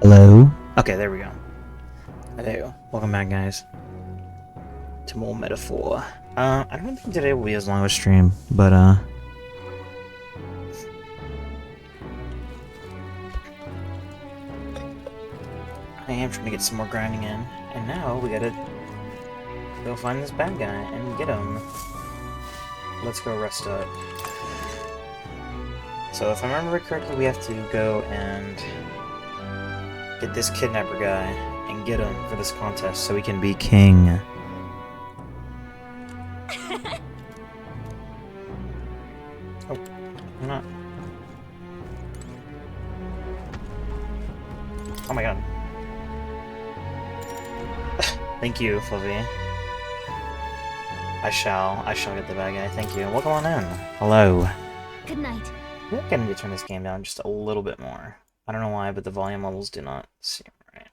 Hello? Okay, there we go. Hello. Welcome back, guys. To more metaphor. I don't think today will be as long of a stream, but, I am trying to get some more grinding in. And now we gotta go find this bad guy and get him. Let's go rest up. So if I remember correctly, we have to go and get this kidnapper guy and get him for this contest so we can be king. Oh, I'm not. Oh my god. Thank you, Fluffy. I shall get the bad guy. Thank you. Welcome on in. Hello. Good night. I'm gonna need to turn this game down just a little bit more. I don't know why, but the volume levels do not seem right.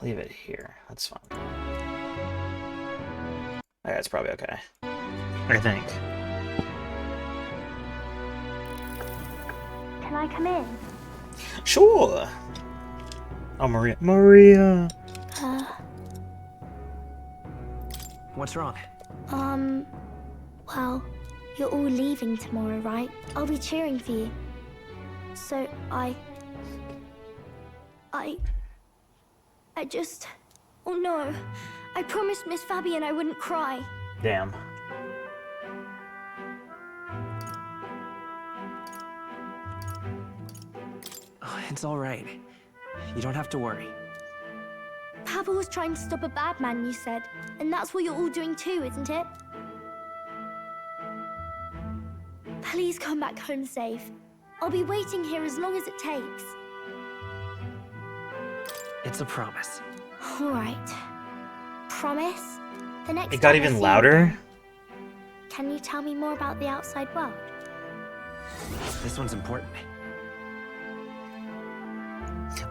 Leave it here. That's fine. Okay, that's probably okay. I think. Can I come in? Sure! Oh, Maria. Maria! What's wrong? Well, you're all leaving tomorrow, right? I'll be cheering for you. So, I just... Oh no. I promised Miss Fabian I wouldn't cry. Damn. Oh, it's all right. You don't have to worry. Papa was trying to stop a bad man, you said. And that's what you're all doing too, isn't it? Please come back home safe. I'll be waiting here as long as it takes. It's a promise. All right. Promise? The next It got time I even see louder? you, can you tell me more about the outside world? This one's important.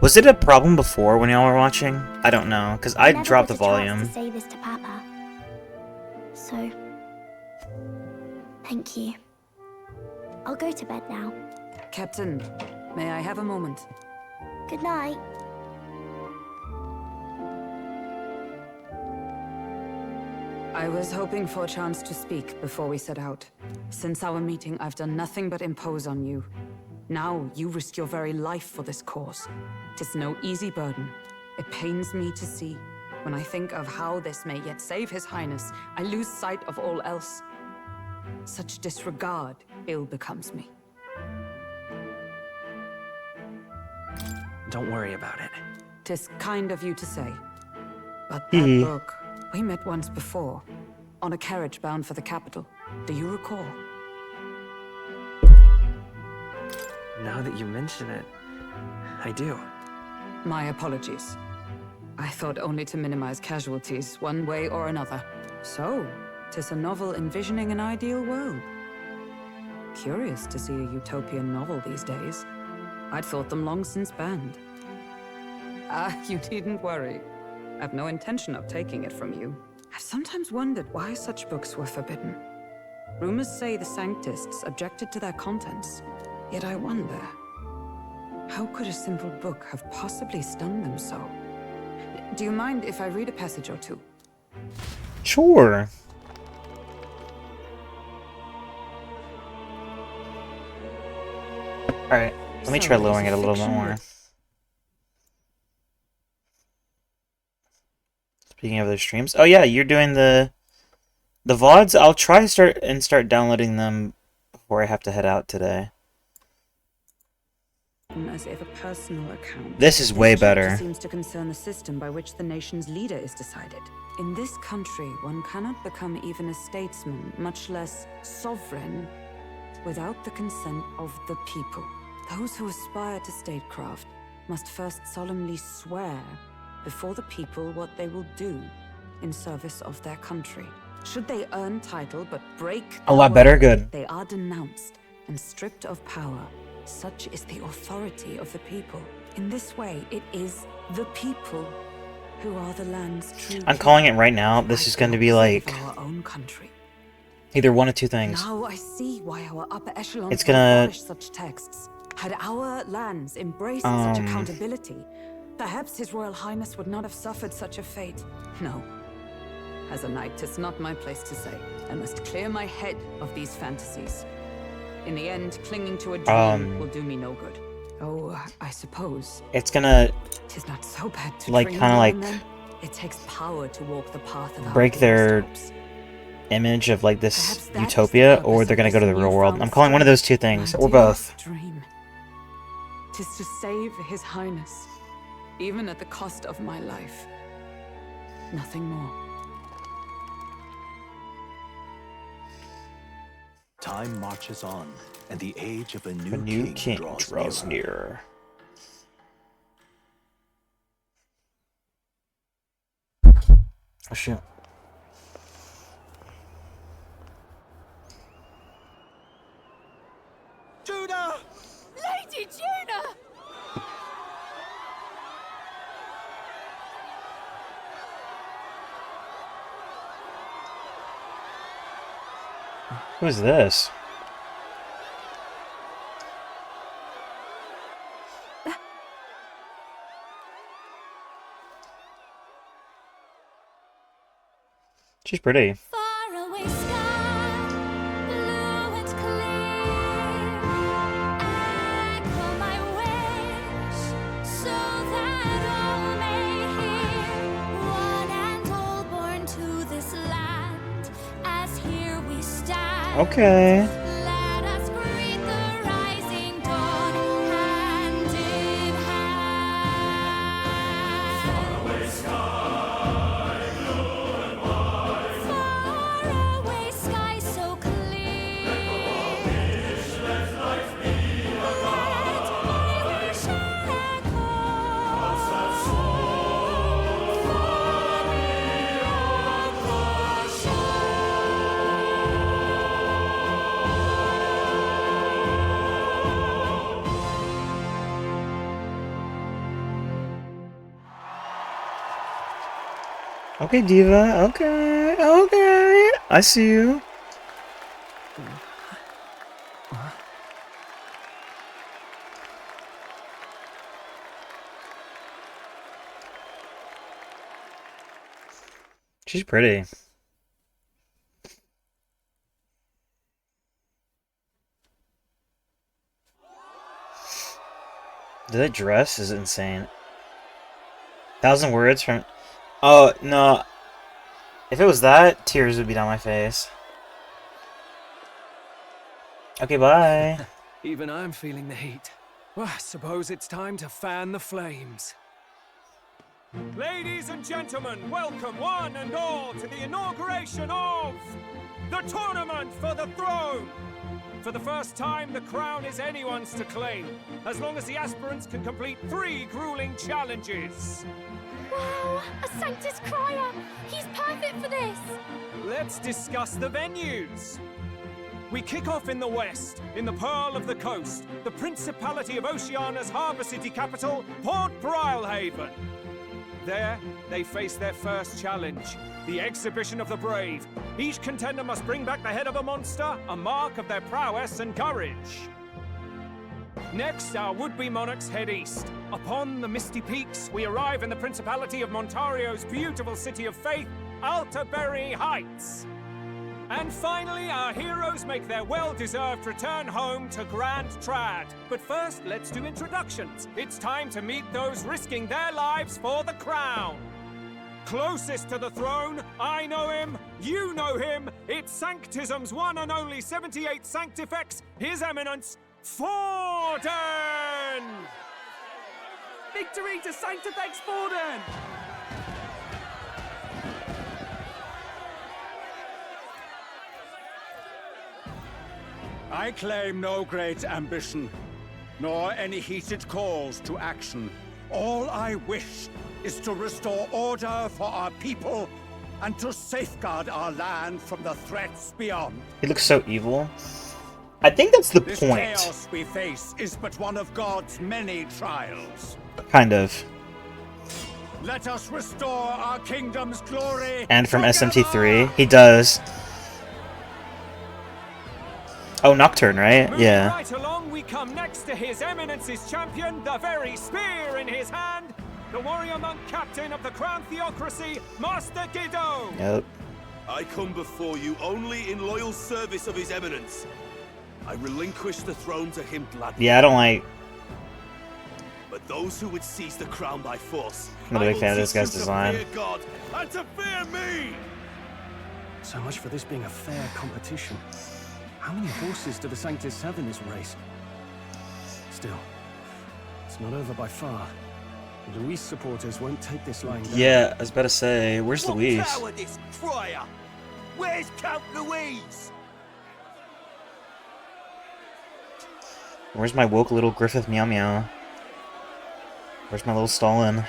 Was it a problem before when y'all were watching? I don't know, because I never dropped the got a chance volume. to say this to Papa. So, thank you. I'll go to bed now. Captain, may I have a moment? Good night. I was hoping for a chance to speak before we set out. Since our meeting, I've done nothing but impose on you. Now, you risk your very life for this cause. 'Tis no easy burden. It pains me to see. When I think of how this may yet save His Highness, I lose sight of all else. Such disregard ill becomes me. Don't worry about it. 'Tis kind of you to say. But Hee. that book, we met once before, on a carriage bound for the capital. Do you recall? Now that you mention it, I do. My apologies. I thought only to minimize casualties, one way or another. So, 'tis a novel envisioning an ideal world. Curious to see a utopian novel these days. I'd thought them long since banned. You needn't worry. I've no intention of taking it from you. I've sometimes wondered why such books were forbidden. Rumors say the Sanctists objected to their contents. Yet I wonder, how could a simple book have possibly stung them so? Do you mind if I read a passage or two? Sure. Alright, let me try So, lowering it is a little bit fiction more. Speaking of those streams. Oh yeah, you're doing the VODs? I'll try to start downloading them before I have to head out today. As if a personal account. This is way This chapter better. seems to concern the system by which the nation's leader is decided. In this country, one cannot become even a statesman, much less sovereign, without the consent of the people. Those who aspire to statecraft must first solemnly swear before the people what they will do in service of their country. Should they earn title but break A lot their better? word, Good. they are denounced and stripped of power. Such is the authority of the people. In this way, it is the people who are the land's true. I'm calling it right now. This is going to be like our own country. either one of two things. Now I see why our upper echelons It's gonna- abolish such texts. Had our lands embraced such accountability, perhaps His Royal Highness would not have suffered such a fate. No. As a knight, it's not my place to say. I must clear my head of these fantasies. In the end, clinging to a dream will do me no good. Oh, I suppose. It's gonna, Tis not so bad to like, dream kind of now like and then. It takes power to walk the path of our break their footsteps. image of like this Perhaps that is the utopia, purpose or they're of gonna go to this the real world. newfound I'm calling one of those two strength. things, My or both. dearest dream. 'Tis to save His Highness, even at the cost of my life. Nothing more. Time marches on, and the age of a new, A new king draws draws nearer. nearer. Oh shit. Judah! Lady Juna! Who's this? She's pretty. Faraway sky, blue and clear. Echo my wish, so that all may hear. One and all born to this land, as here we stand. Okay. Let us greet the rising dawn, hand in hand. Faraway sky so clear. Let my wish echo. Far beyond the Okay, Diva. Okay. Okay. I see you. She's pretty. That dress is insane. 1,000 words from... Oh, no. If it was that, tears would be down my face. Okay, bye. Even I'm feeling the heat. Well, I suppose it's time to fan the flames. Ladies and gentlemen, welcome one and all to the inauguration of the Tournament for the Throne! For the first time, the crown is anyone's to claim, as long as the aspirants can complete 3 grueling challenges. Wow, a Sanctus Crier! He's perfect for this! Let's discuss the venues. We kick off in the west, in the Pearl of the Coast, the Principality of Oceania's harbour city capital, Port Brilehaven. There, they face their first challenge, the Exhibition of the Brave. Each contender must bring back the head of a monster, a mark of their prowess and courage. Next, our would-be monarchs head east. Upon the misty peaks, we arrive in the Principality of Montario's beautiful city of faith, Altaberry Heights. And finally, our heroes make their well-deserved return home to Grand Trad. But first, let's do introductions. It's time to meet those risking their lives for the crown. Closest to the throne, I know him, you know him. It's Sanctism's one and only 78th Sanctifex, His Eminence, Forden! Victory to Sanctifex Forden! I claim no great ambition, nor any heated calls to action. All I wish is to restore order for our people and to safeguard our land from the threats beyond. He looks so evil. I think that's the This point. chaos we face is but one of God's many trials. Kind of. Let us restore our kingdom's glory. And from together! SMT3, he does. Oh, Nocturne, right? Moving Yeah. right along, we come next to His Eminence's champion, the very spear in his hand, the warrior monk captain of the Crown Theocracy, Master Guido! Yep. I come before you only in loyal service of His Eminence. I relinquish the throne to him gladly. Yeah, I don't like. But those who would seize the crown by force, I'm not a big fan of this guy's design. To fear God and to fear me. So much for this being a fair competition. How many horses do the Sanctus have in this race? Still, it's not over by far. The Luis supporters won't take this lying down. Yeah, I was about to say, where's What Louise? cowardice, Friar! Where's Count Louise? Where's my woke little Griffith Meow Meow? Where's my little Stalin?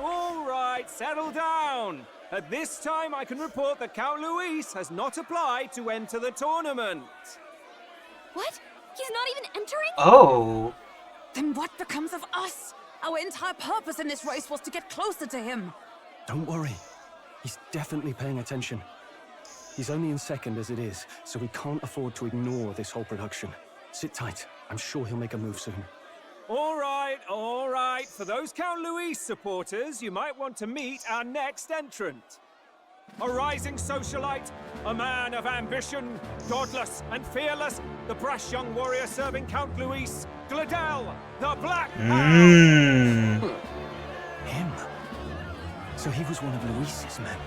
All right, settle down. At this time, I can report that Count Luis has not applied to enter the tournament. What? He's not even entering? Oh. Then what becomes of us? Our entire purpose in this race was to get closer to him. Don't worry. He's definitely paying attention. He's only in second as it is, so we can't afford to ignore this whole production. Sit tight. I'm sure he'll make a move soon. All right. For those Count Luis supporters, you might want to meet our next entrant. A rising socialite, a man of ambition, godless and fearless, the brash young warrior serving Count Luis, Gladel, the Black Hound. Him? So he was one of Luis's men.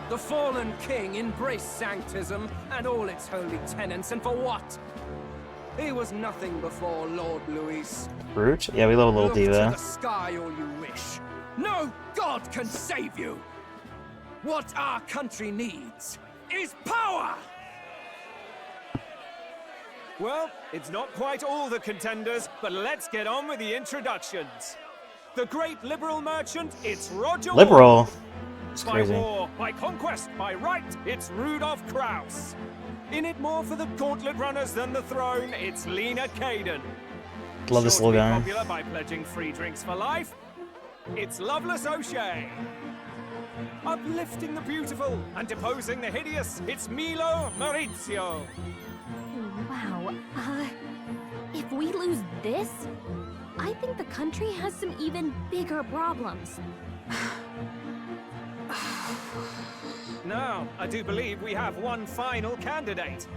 The fallen king embraced sanctism and all its holy tenets, and for what? He was nothing before Lord Luis. Brute? Yeah, we love a little Look to diva. the sky all you wish. No god can save you. What our country needs is power! Well, it's not quite all the contenders, but let's get on with the introductions. The great liberal merchant, it's Roger Liberal. Wolf. It's By crazy. war, by conquest, by right, it's Rudolf Kraus. In it more for the gauntlet runners than the throne, it's Lena Caden. Love this Sure to little be guy. popular by pledging free drinks for life, it's Loveless O'Shea. Uplifting the beautiful and deposing the hideous, it's Milo Maurizio. Wow. If we lose this, I think the country has some even bigger problems. Now, I do believe we have one final candidate.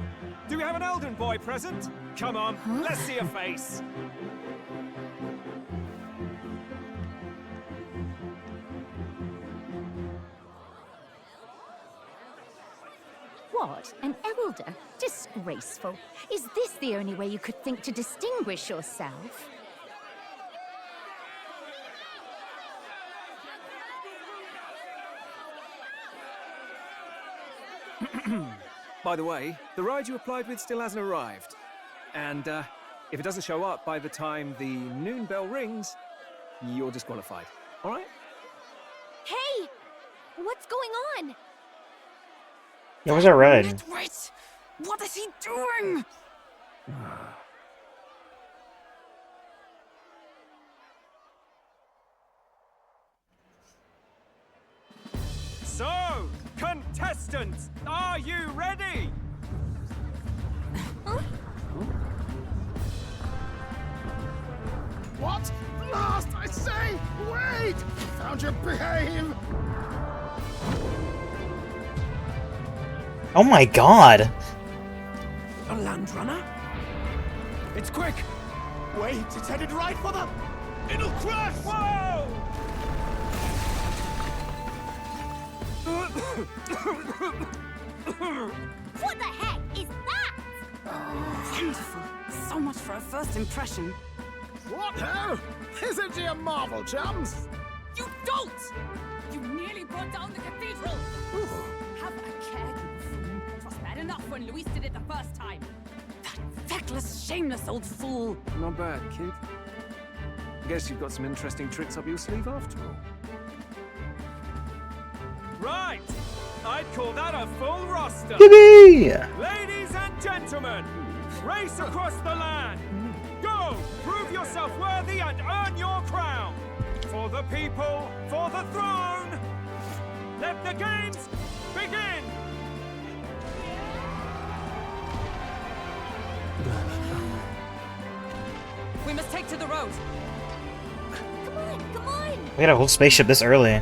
Do we have an Elden boy present? Come on, let's see a face. What? An elder? Disgraceful. Is this the only way you could think to distinguish yourself? By the way, the ride you applied with still hasn't arrived. And, if it doesn't show up by the time the noon bell rings, you're disqualified. All right? Hey! What's going on? Yeah, where's that red? Wait! What is he doing? So, contestants, are you ready? What? Blast, I say! Wait! Found your behave! Oh my god! A land runner? It's quick! Wait, it's headed right for the... It'll crash! Whoa! What the heck is that? Wonderful. So much for a first impression. What ho? Isn't he a marvel, chums? You dolt! You nearly brought down the cathedral! Have a care, you fool. It was bad enough when Luis did it the first time. That feckless, shameless old fool! Not bad, kid. Guess you've got some interesting tricks up your sleeve after all. Right! I'd call that a full roster. Yippee! Ladies and gentlemen, race across the land. Go, prove yourself worthy and earn your crown. For the people, for the throne. Let the games begin. We must take to the road. Come on, come on! We got a whole spaceship this early.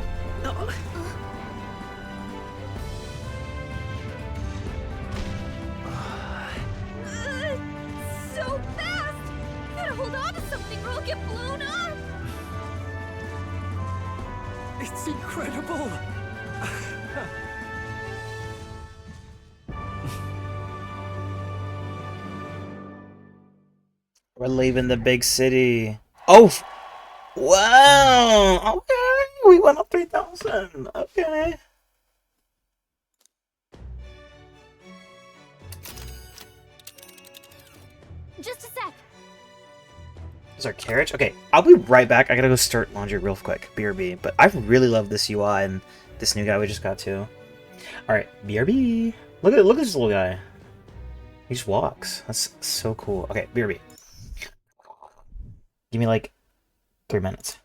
So fast! Gotta hold on to something or I'll get blown up! It's incredible! We're leaving the big city. Oh! Wow! Okay, we went up 3,000. Okay. Just a sec. Is our carriage? Okay, I'll be right back. I gotta go start laundry real quick. BRB. But I really love this UI and this new guy we just got too. Alright, BRB. Look at this little guy. He just walks. That's so cool. Okay, BRB. Give me like 3 minutes.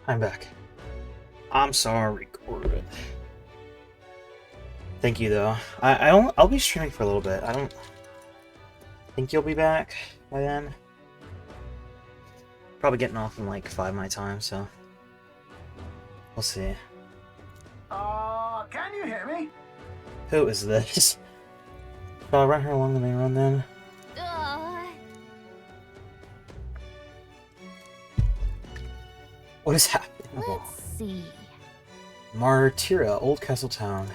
I'm back. I'm sorry, Corbin. Thank you, though. I'll be streaming for a little bit. I don't think you'll be back by then. Probably getting off in like 5 my time, so we'll see. Can you hear me? Who is this? I'll run her along the main run then. What is happening? Let's see. Martyra, Old Castle Town.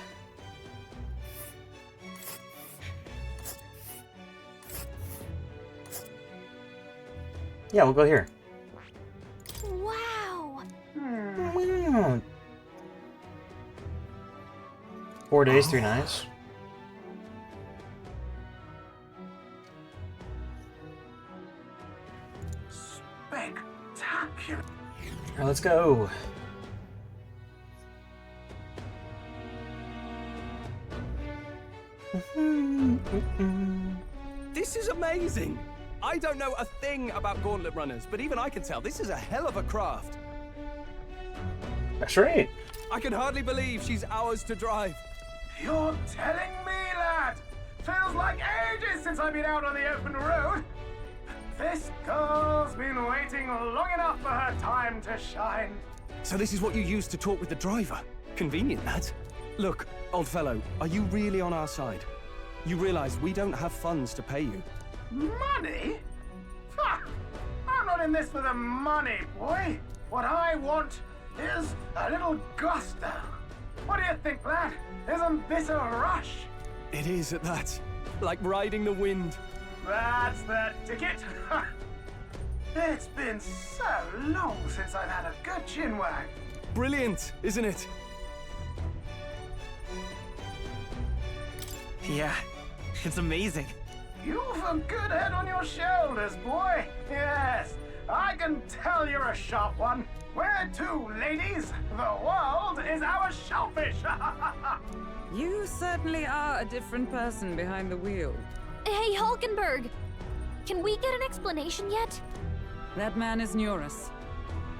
Yeah, we'll go here. Wow. Wow. 4 days, 3 nights. Spectacular. Alright, let's go. This is amazing! I don't know a thing about gauntlet runners, but even I can tell this is a hell of a craft. That's right. I can hardly believe she's ours to drive. You're telling me, lad? Feels like ages since I've been out on the open road. This girl's been waiting long enough for her time to shine. So this is what you use to talk with the driver? Convenient, that. Look, old fellow, are you really on our side? You realize we don't have funds to pay you. Money? Ha! I'm not in this for the money, boy. What I want is a little gusto. What do you think, lad? Isn't this a rush? It is at that. Like riding the wind. That's the ticket. It's been so long since I've had a good chinwag. Brilliant, isn't it? Yeah, it's amazing. You've a good head on your shoulders, boy. Yes, I can tell you're a sharp one. Where to, ladies? The world is our shellfish. You certainly are a different person behind the wheel. Hey, Hulkenberg! Can we get an explanation yet? That man is Neurus.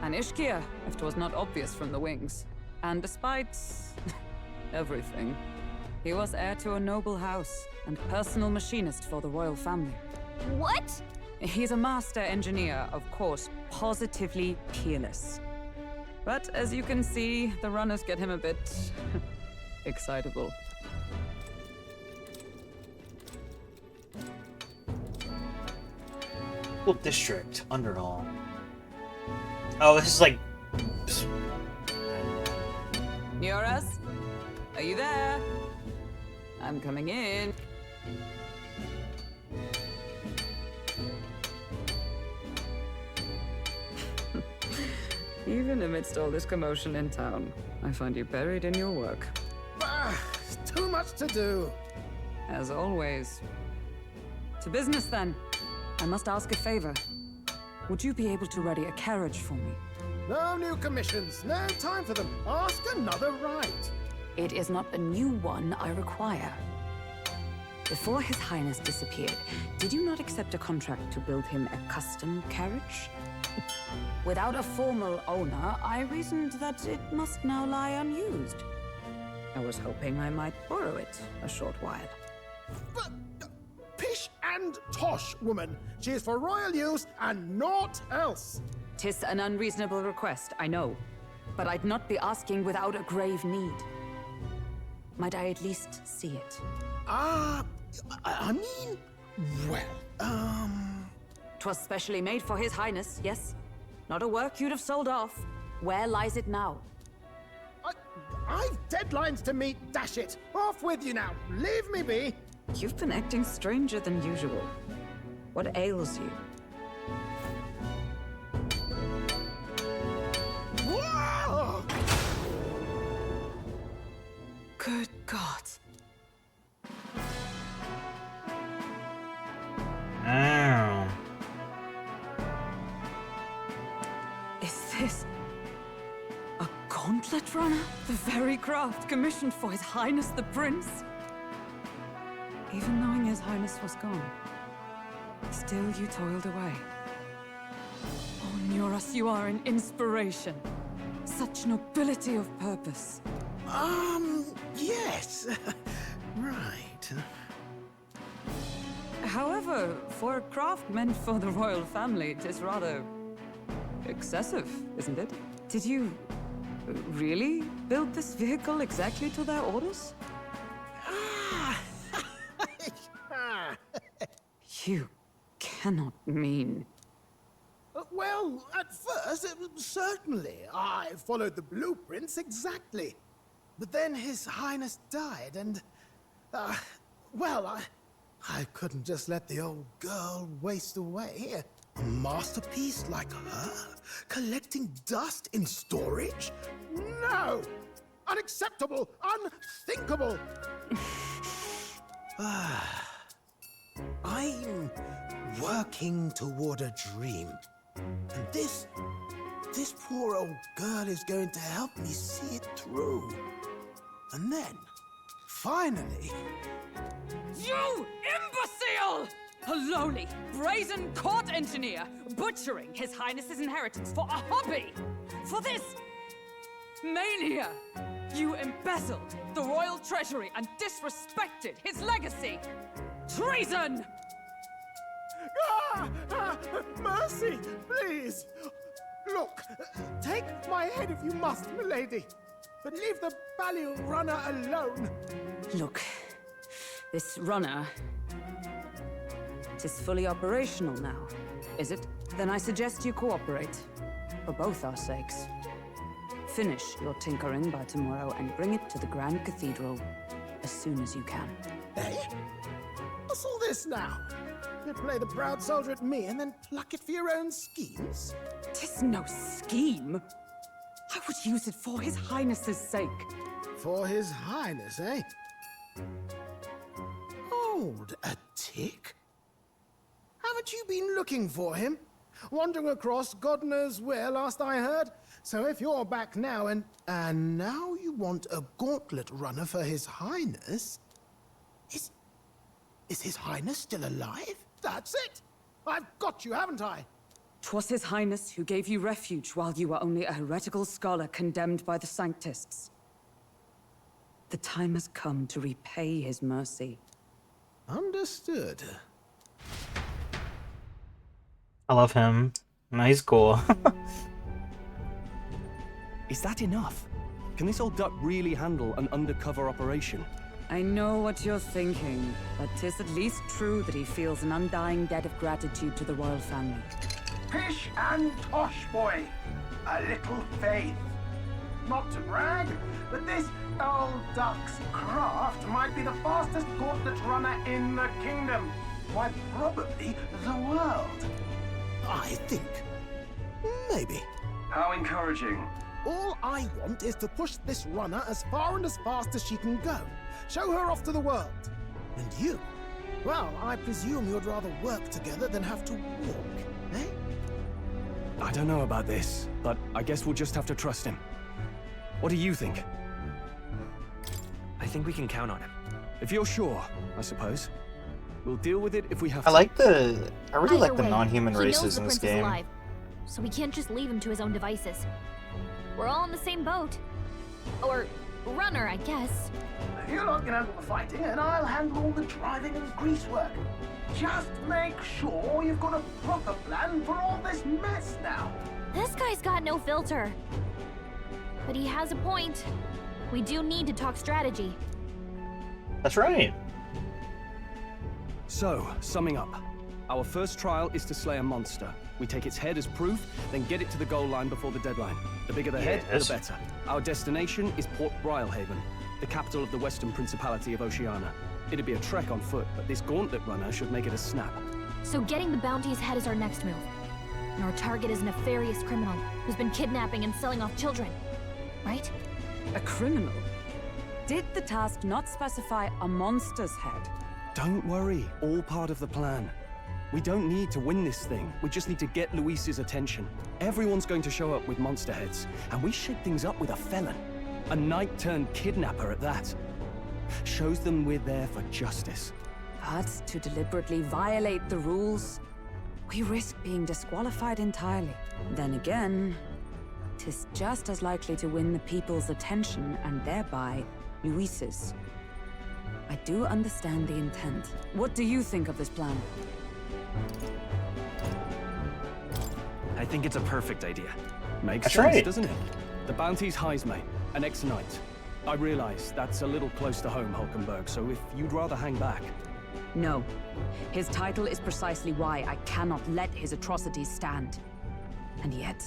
An Ishkia, if 'twas not obvious from the wings. And despite everything, he was heir to a noble house and personal machinist for the royal family. What? He's a master engineer, of course, positively peerless. But as you can see, the runners get him a bit excitable. Well, district, Underhall. Oh, this is like... Neurus? Are you there? I'm coming in. Even amidst all this commotion in town, I find you buried in your work. Too much to do. As always. To business, then. I must ask a favor. Would you be able to ready a carriage for me? No new commissions. No time for them. Ask another right. It is not a new one I require. Before His Highness disappeared, did you not accept a contract to build him a custom carriage? Without a formal owner, I reasoned that it must now lie unused. I was hoping I might borrow it a short while. But, pish and tosh, woman. She is for royal use and naught else. 'Tis an unreasonable request, I know. But I'd not be asking without a grave need. Might I at least see it? I mean, well, 'Twas specially made for His Highness, yes? Not a work you'd have sold off. Where lies it now? I've deadlines to meet, dash it. Off with you now. Leave me be. You've been acting stranger than usual. What ails you? Whoa! Good God. Oh. Is this a gauntlet runner? The very craft commissioned for His Highness the Prince? Even knowing His Highness was gone, still you toiled away. Oh, Neurus, you are an inspiration. Such nobility of purpose. Yes. Right. However, for a craft meant for the royal family, it is rather excessive, isn't it? Did you really build this vehicle exactly to their orders? You cannot mean... Well, at first, certainly. I followed the blueprints exactly. But then His Highness died, and... well, I couldn't just let the old girl waste away. A masterpiece like her? Collecting dust in storage? No! Unacceptable! Unthinkable! I'm working toward a dream. And this poor old girl is going to help me see it through. And then, finally... You imbecile! A lowly, brazen court engineer butchering His Highness's inheritance for a hobby! For this mania! You embezzled the royal treasury and disrespected his legacy! Treason! Mercy, please! Look, take my head if you must, milady. But leave the Balliol runner alone. Look, this runner... 'Tis fully operational now, is it? Then I suggest you cooperate, for both our sakes. Finish your tinkering by tomorrow and bring it to the Grand Cathedral as soon as you can. Eh? What's all this now? You play the proud soldier at me and then pluck it for your own schemes? 'Tis no scheme. I would use it for His Highness's sake. For His Highness, eh? Hold a tick. Haven't you been looking for him? Wandering across God knows where last I heard? So if you're back now and now you want a gauntlet runner for His Highness? Is His Highness still alive? That's it! I've got you, haven't I? 'Twas His Highness who gave you refuge while you were only a heretical scholar condemned by the Sanctists. The time has come to repay His mercy. Understood. I love him. No, he's cool. Is that enough? Can this old duck really handle an undercover operation? I know what you're thinking, but 'tis at least true that he feels an undying debt of gratitude to the royal family. Pish and tosh, boy. A little faith. Not to brag, but this old duck's craft might be the fastest gauntlet runner in the kingdom. Why, probably the world. I think. Maybe. How encouraging. All I want is to push this runner as far and as fast as she can go. Show her off to the world. And you? Well, I presume you'd rather work together than have to walk, eh? I don't know about this, but I guess we'll just have to trust him. What do you think? I think we can count on him. If you're sure, I suppose. We'll deal with it if we have to. I really like the Either way, non-human he knows races the in this prince is game. alive, so we can't just leave him to his own devices. We're all in the same boat. Or runner, I guess. You lot can handle the fighting, and I'll handle all the driving and greasework. Just make sure you've got a proper plan for all this mess now. This guy's got no filter. But he has a point. We do need to talk strategy. That's right. So, summing up. Our first trial is to slay a monster. We take its head as proof, then get it to the goal line before the deadline. The bigger the head, the better. Our destination is Port Brialhaven, the capital of the Western Principality of Oceania. It'd be a trek on foot, but this gauntlet runner should make it a snap. So getting the bounty's head is our next move. And our target is a nefarious criminal who's been kidnapping and selling off children. Right? A criminal? Did the task not specify a monster's head? Don't worry, all part of the plan. We don't need to win this thing. We just need to get Luis's attention. Everyone's going to show up with monster heads, and we shake things up with a felon. A knight-turned-kidnapper at that. Shows them we're there for justice. But to deliberately violate the rules, we risk being disqualified entirely. Then again, 'tis just as likely to win the people's attention and thereby Luis's. I do understand the intent. What do you think of this plan? I think it's a perfect idea. Makes That's sense, right. doesn't it? The bounty's Heismay, an ex-knight. I realize that's a little close to home, Hulkenberg, so if you'd rather hang back... No. His title is precisely why I cannot let his atrocities stand. And yet,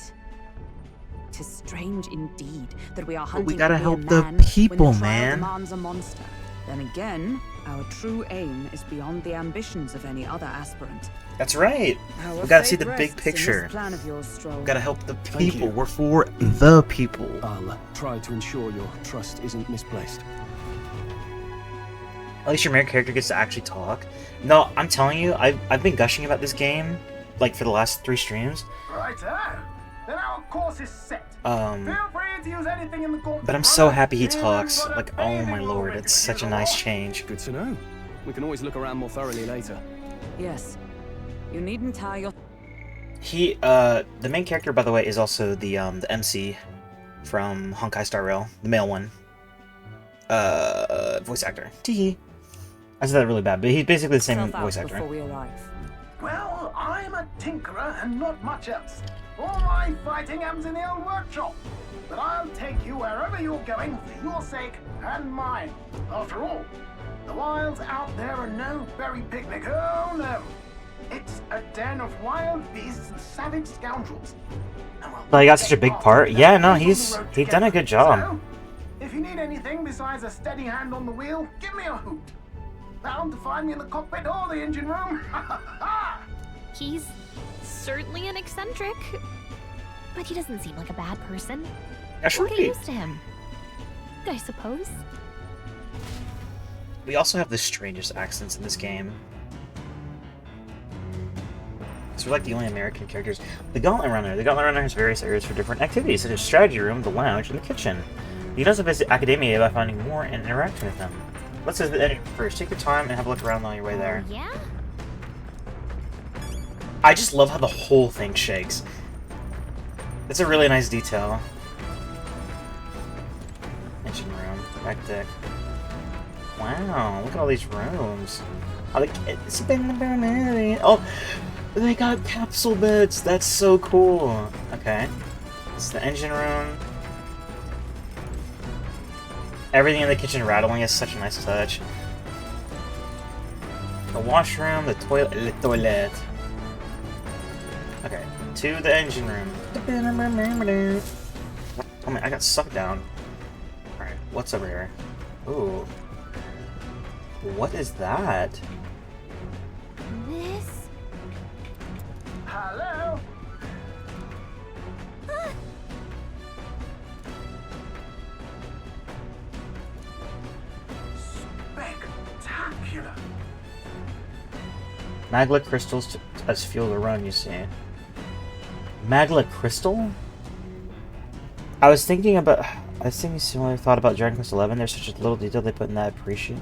'tis strange indeed that we are hunting we gotta a mere help the man people, when the trial man. demands a monster. Then again, our true aim is beyond the ambitions of any other aspirant. That's right. Our We gotta see fate the big rests in picture. this plan of yours, Stroll. We gotta help the Thank people. you. We're for the people. I'll try to ensure your trust isn't misplaced. At least your main character gets to actually talk. No, I'm telling you, I've been gushing about this game, like, for the last 3 streams. Righto. Then our course is set. Feel free to use anything in the gauntlet. But I'm so happy he Even talks. got a Like, oh my bathing lord, already it's for such a the nice law. change. Good to know. We can always look around more thoroughly later. Yes. You needn't tie your... He, the main character, by the way, is also the MC from Honkai Star Rail, the male one. Voice actor. Tee. I said that really bad, but he's basically the same Self out voice actor. before we arrive. Well, I'm a tinkerer and not much else. All my fighting happens in the old workshop. But I'll take you wherever you're going for your sake and mine. After all, the wilds out there are no berry picnic. Oh no. den of wild beasts and savage scoundrels. And well, But he got such a big part. after Yeah, that, no, we're on the he's road done a together. good job. So, if you need anything besides a steady hand on the wheel, give me a hoot. Bound to find me in the cockpit or the engine room. He's certainly an eccentric, but he doesn't seem like a bad person. That's We'll get right. used to him, I suppose. We also have the strangest accents in this game. So we're like the only American characters. The Gauntlet Runner. The Gauntlet Runner has various areas for different activities, such as strategy room, the lounge, and the kitchen. You can also visit Academia by finding more and interacting with them. Let's visit the engine first. Take your time and have a look around on your way there. Yeah? I just love how the whole thing shakes. It's a really nice detail. Engine room. Back deck. Wow, look at all these rooms. Oh, they got capsule beds. That's so cool. Okay. It's the engine room. Everything in the kitchen rattling is such a nice touch. The washroom, the toilet, le toilet. Okay, to the engine room. Oh man, I got sucked down. Alright, what's over here? Ooh. What is that? This? Hello? Spectacular. Magla crystals as fuel to run, you see. Magla crystal? I was thinking similar thought about Dragon Quest XI. There's such a little detail they put in that I appreciate.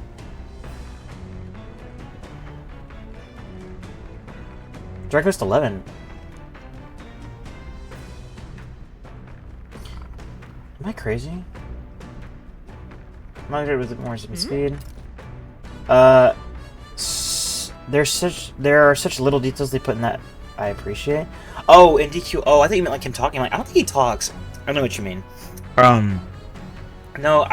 Dragon Quest XI. Am I crazy? I'm not good with it more speed. There are such little details they put in that I appreciate. Oh, in DQ. Oh, I think you meant like him talking. Like, I don't think he talks. I know what you mean. No,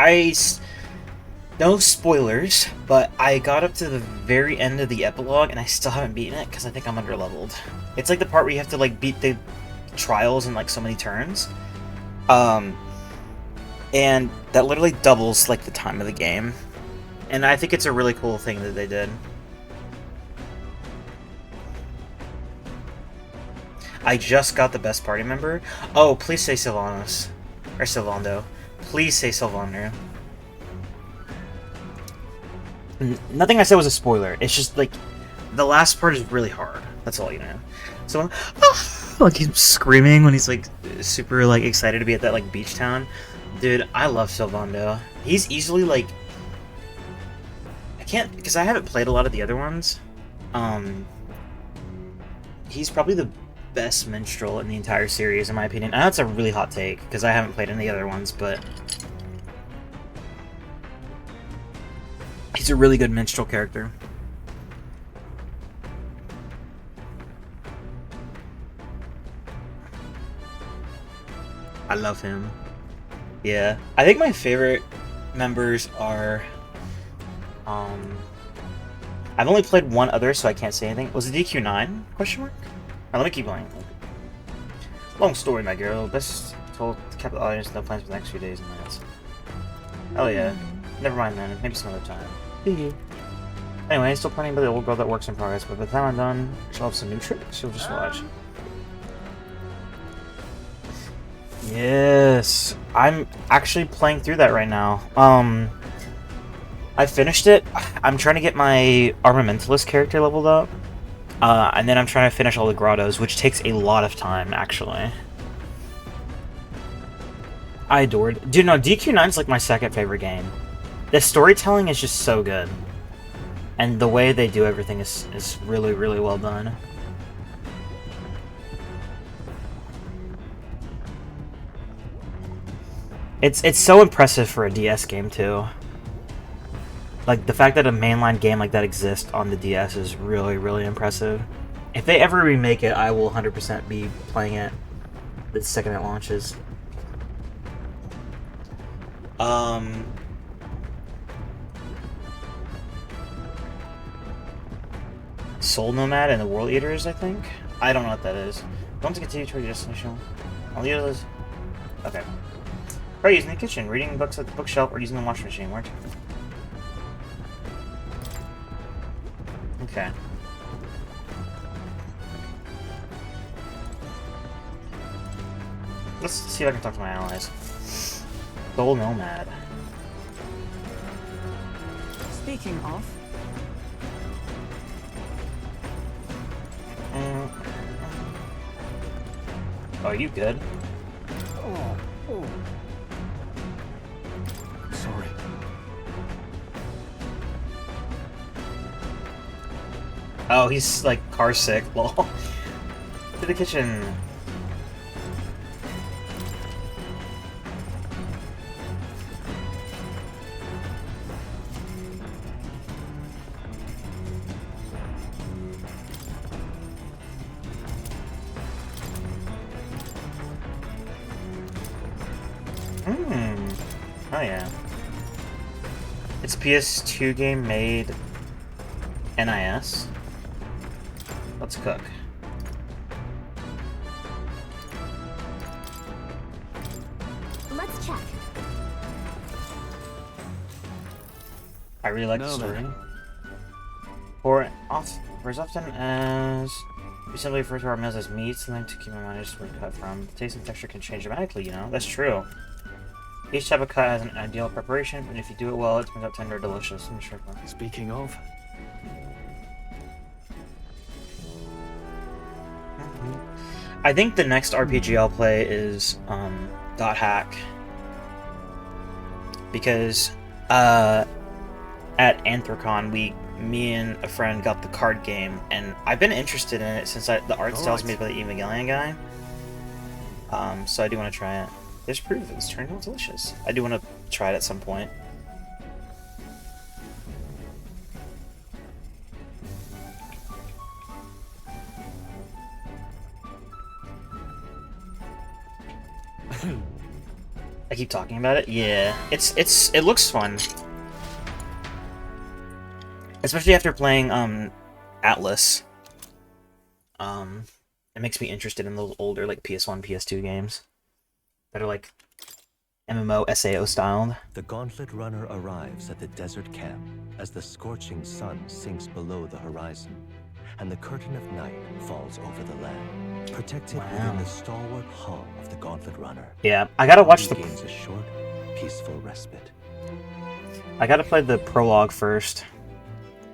no spoilers, but I got up to the very end of the epilogue and I still haven't beaten it because I think I'm underleveled. It's like the part where you have to like beat the trials in like so many turns. And that literally doubles like the time of the game. And I think it's a really cool thing that they did. I just got the best party member. Oh, please say Sylvanas. Or Sylvando. Please say Sylvander. Nothing I said was a spoiler. It's just like the last part is really hard. That's all you know. So like he's screaming when he's like super like excited to be at that like beach town. Dude, I love Sylvando. He's easily like I can't because I haven't played a lot of the other ones. He's probably the best minstrel in the entire series in my opinion. I know that's a really hot take because I haven't played any of the other ones, but he's a really good minstrel character. I love him. Yeah. I think my favorite members are I've only played one other, so I can't say anything. Was it DQ9? Question mark? Alright, let me keep playing. Long story, my girl. Best told to keep the audience no plans for the next few days and nights. Oh yeah. Never mind then. Maybe some other time. Anyway, still planning about the old girl that works in progress, but by the time I'm done, she'll have some new tricks. She'll just watch. Yes. I'm actually playing through that right now. I finished it. I'm trying to get my Armamentalist character leveled up. And then I'm trying to finish all the grottos, which takes a lot of time, actually. I adored... Dude, no, DQ9 is like my second favorite game. The storytelling is just so good. And the way they do everything is really, really well done. It's so impressive for a DS game, too. Like, the fact that a mainline game like that exists on the DS is really, really impressive. If they ever remake it, I will 100% be playing it the second it launches. Soul Nomad and the World Eaters, I think. I don't know what that is. Don't to continue toward your destination. I'll use this. Okay. Probably using the kitchen, reading books at the bookshelf, or using the washing machine. Where? Okay. Let's see if I can talk to my allies. Soul Nomad. Speaking of, Oh, are you good? Oh. Sorry. Oh, he's like car sick. Lol. To the kitchen. Oh yeah. It's a PS2 game made NIS. Let's cook. Let's check. I really like the story. For as often as we simply refer to our meals as meat, something to keep in mind is where cut from. The taste and texture can change dramatically, you know? That's true. Each type of cut has an ideal preparation, and if you do it well, it turns out tender, delicious. I'm sure. Speaking of, I think the next RPG I'll play is Dot Hack, because at Anthrocon me and a friend got the card game, and I've been interested in it since the art style's made by the Evangelion guy. So I do want to try it. There's proof it's turned out delicious. I do want to try it at some point. I keep talking about it. Yeah, it looks fun, especially after playing Atlas. It makes me interested in those older like PS1, PS2 games that are like MMO SAO styled. The Gauntlet Runner arrives at the desert camp as the scorching sun sinks below the horizon, and the curtain of night falls over the land, protected within the stalwart hull of the Gauntlet Runner. Yeah, I gotta watch the. Gains a short, peaceful respite. I gotta play the prologue first,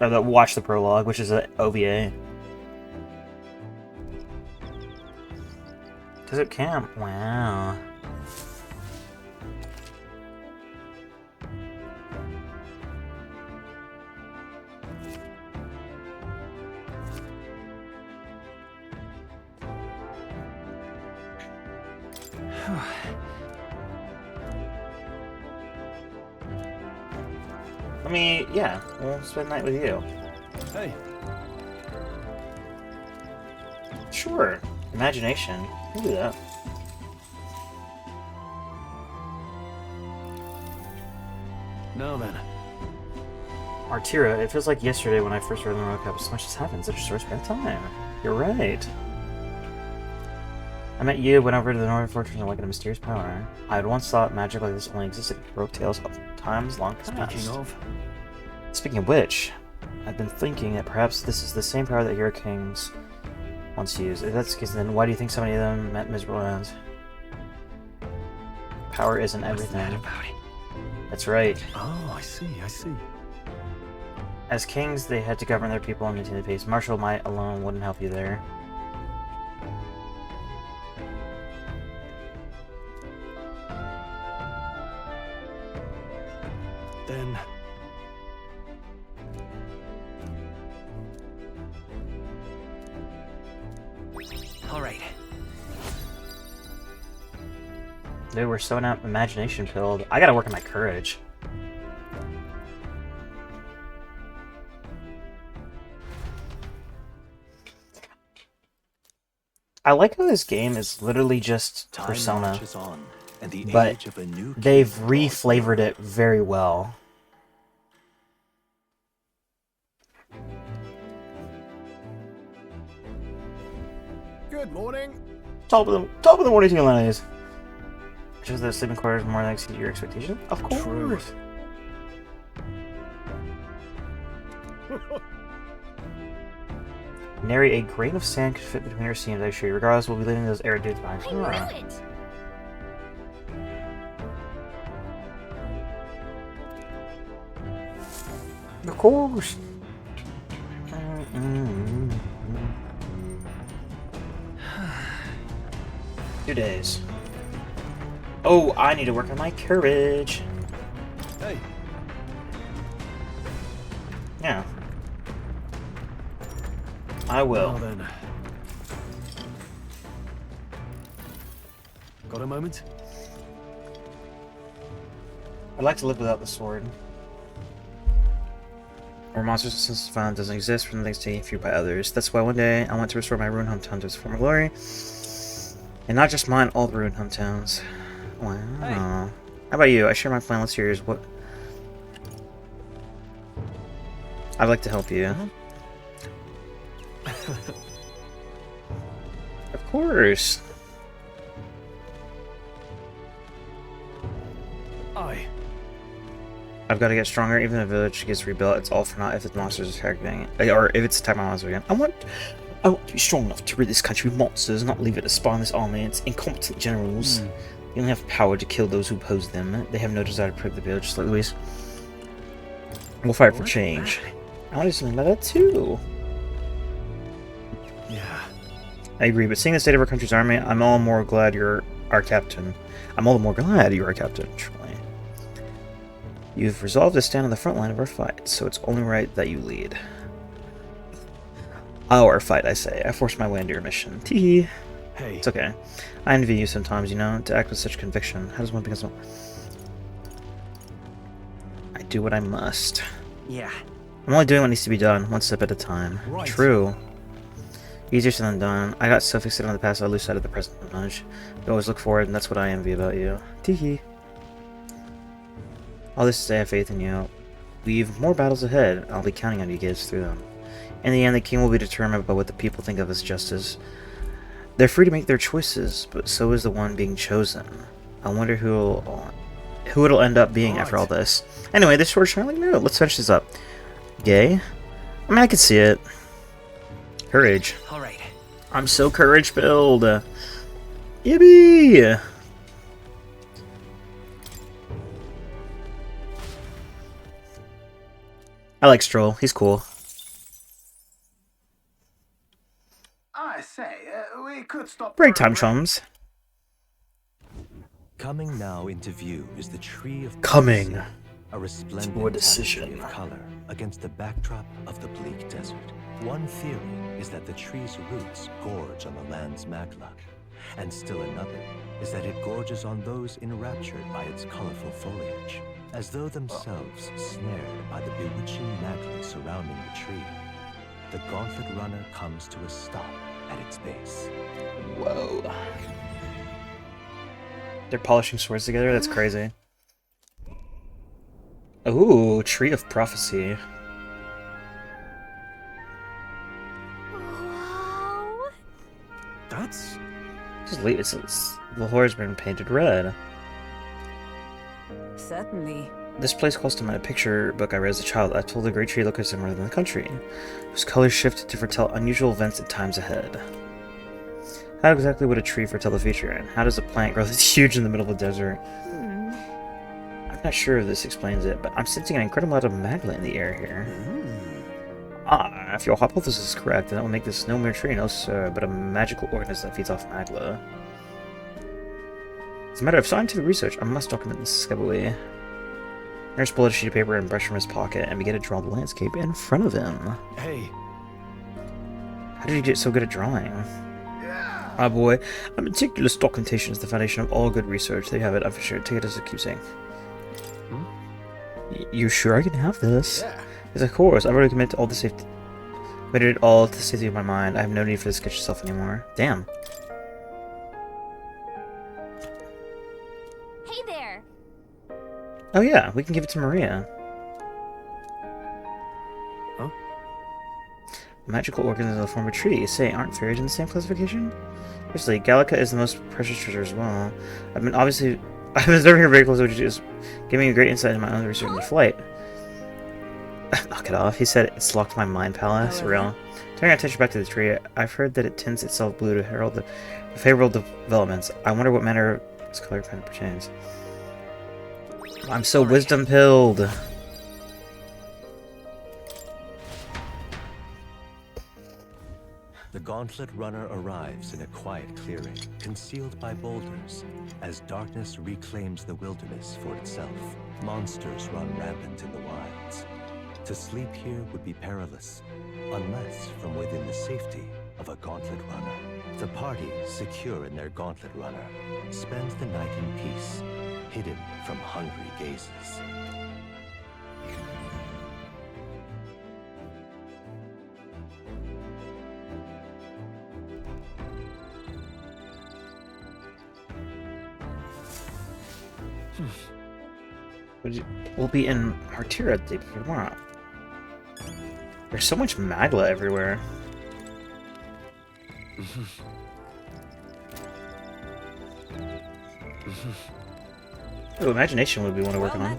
or watch the prologue, which is an OVA. Desert camp. Wow. Yeah, we'll spend the night with you. Hey. Sure. Imagination. We'll do that. Now then. Artira, it feels like yesterday when I first read the Road Cup. So much has happened, such a short span of time. You're right. I met you, went over to the Northern Fortress and awakened a mysterious power. I had once thought magic like this only existed in folk tales of times long past. Speaking of which, I've been thinking that perhaps this is the same power that Hero Kings once used. If that's the case, then why do you think so many of them met miserable ends? Power isn't everything. What's that about it? That's right. Oh, I see. As kings, they had to govern their people and maintain the peace. Martial might alone wouldn't help you there. Then... Alright. Dude, we're so not imagination pilled. I gotta work on my courage. I like how this game is literally just Persona, but they've re-flavored it very well. Good morning. Top of the morning to you, ladies. Just the sleeping quarters more than exceed your expectation? Of course. True. Nary a grain of sand could fit between her seams, I assure you. Regardless, we'll be leaving those arid dudes behind. I knew it! Of course. 2 days. Oh, I need to work on my courage. Hey. Yeah. I will. Now then. Got a moment? I'd like to live without the sword. Or monsters since violence doesn't exist from things taken from you by others. That's why one day I want to restore my ruined hometown to its former glory. And not just mine, all the ruined hometowns. Wow. Hey. How about you? I share my plan. Let's hear yours. What? I'd like to help you. Of course. I've got to get stronger. Even if the village gets rebuilt, it's all for naught if the monsters are attacking it. Or if it's attacked by monsters again. I want to be strong enough to rid this country of monsters, not leave it to spawn this army and its incompetent generals. They only have power to kill those who oppose them. They have no desire to protect the village, just like Luis. We'll fight for change. I want to do something like that too. Yeah. I agree, but seeing the state of our country's army, I'm all the more glad you're our captain. I'm all the more glad you're our captain, truly. You've resolved to stand on the front line of our fight, so it's only right that you lead. Our fight, I say. I forced my way into your mission. Teehee. Hey. It's okay. I envy you sometimes, you know, to act with such conviction. How does one become so... I do what I must. Yeah. I'm only doing what needs to be done, one step at a time. Right. True. Easier said than done. I got so fixated on the past I lose sight of the present much. You always look forward, and that's what I envy about you. Teehee. All this to say I have faith in you. We've more battles ahead. I'll be counting on you to get us through them. In the end, the king will be determined by what the people think of as justice. They're free to make their choices, but so is the one being chosen. I wonder who it'll end up being after all this. Anyway, this short short, like, no, let's finish this up. Gay? I mean, I can see it. Courage. Alright. I'm so courage-filled. Yippee! I like Stroll. He's cool. I say, we could stop. Break time, chums. Coming now into view is the tree of Coming. prophecy, a resplendent Your tapestry decision. of color against the backdrop of the bleak desert. One theory is that the tree's roots gorge on the land's magla, and still another is that it gorges on those enraptured by its colorful foliage, as though themselves snared by the bewitching magla surrounding the tree. The gauntlet runner comes to a stop at its base. Whoa. They're polishing swords together? That's crazy. Ooh, Tree of Prophecy. Wow. That's... Just leave it. The floor's been painted red. Certainly. This place calls to mind a picture book I read as a child. I told the great tree looked similar than the country, whose colors shifted to foretell unusual events at times ahead. How exactly would a tree foretell the future, and how does a plant grow this huge in the middle of the desert? I'm not sure if this explains it, but I'm sensing an incredible amount of magma in the air here. Ah, if your hypothesis is correct, then that will make this no mere tree, no sir, but a magical organism that feeds off magma. As a matter of scientific research, I must document this sketchily. Nurse pulled a sheet of paper and brushed from his pocket and began to draw the landscape in front of him. Hey. How did you get so good at drawing? Ah, boy. A meticulous documentation is the foundation of all good research. There you have it. I'm for sure. Take it as a keepsake. You sure I can have this? Yeah. Yes, of course. I've already committed all the safety. Committed it all to the safety of my mind. I have no need for this sketch yourself anymore. Damn. Hey there. Oh yeah, we can give it to Maria. Huh? A magical organism in the form of a tree. Say, aren't fairies in the same classification? Seriously, Gallica is the most precious treasure as well. I've been observing her very closely, which is giving me a great insight into my own research in the flight. Knock it off. He said it's locked my mind palace. Real. Turning our attention back to the tree, I've heard that it tints itself blue to herald the favorable developments. I wonder what manner its color kind of pertains. I'm so wisdom pilled. The Gauntlet Runner arrives in a quiet clearing, concealed by boulders. As darkness reclaims the wilderness for itself, monsters run rampant in the wilds. To sleep here would be perilous, unless from within the safety of a Gauntlet Runner. The party, secure in their Gauntlet Runner, spends the night in peace, hidden from hungry gazes. We'll be in Martyra the day before tomorrow. There's so much magla everywhere. Oh, imagination would be one to work on.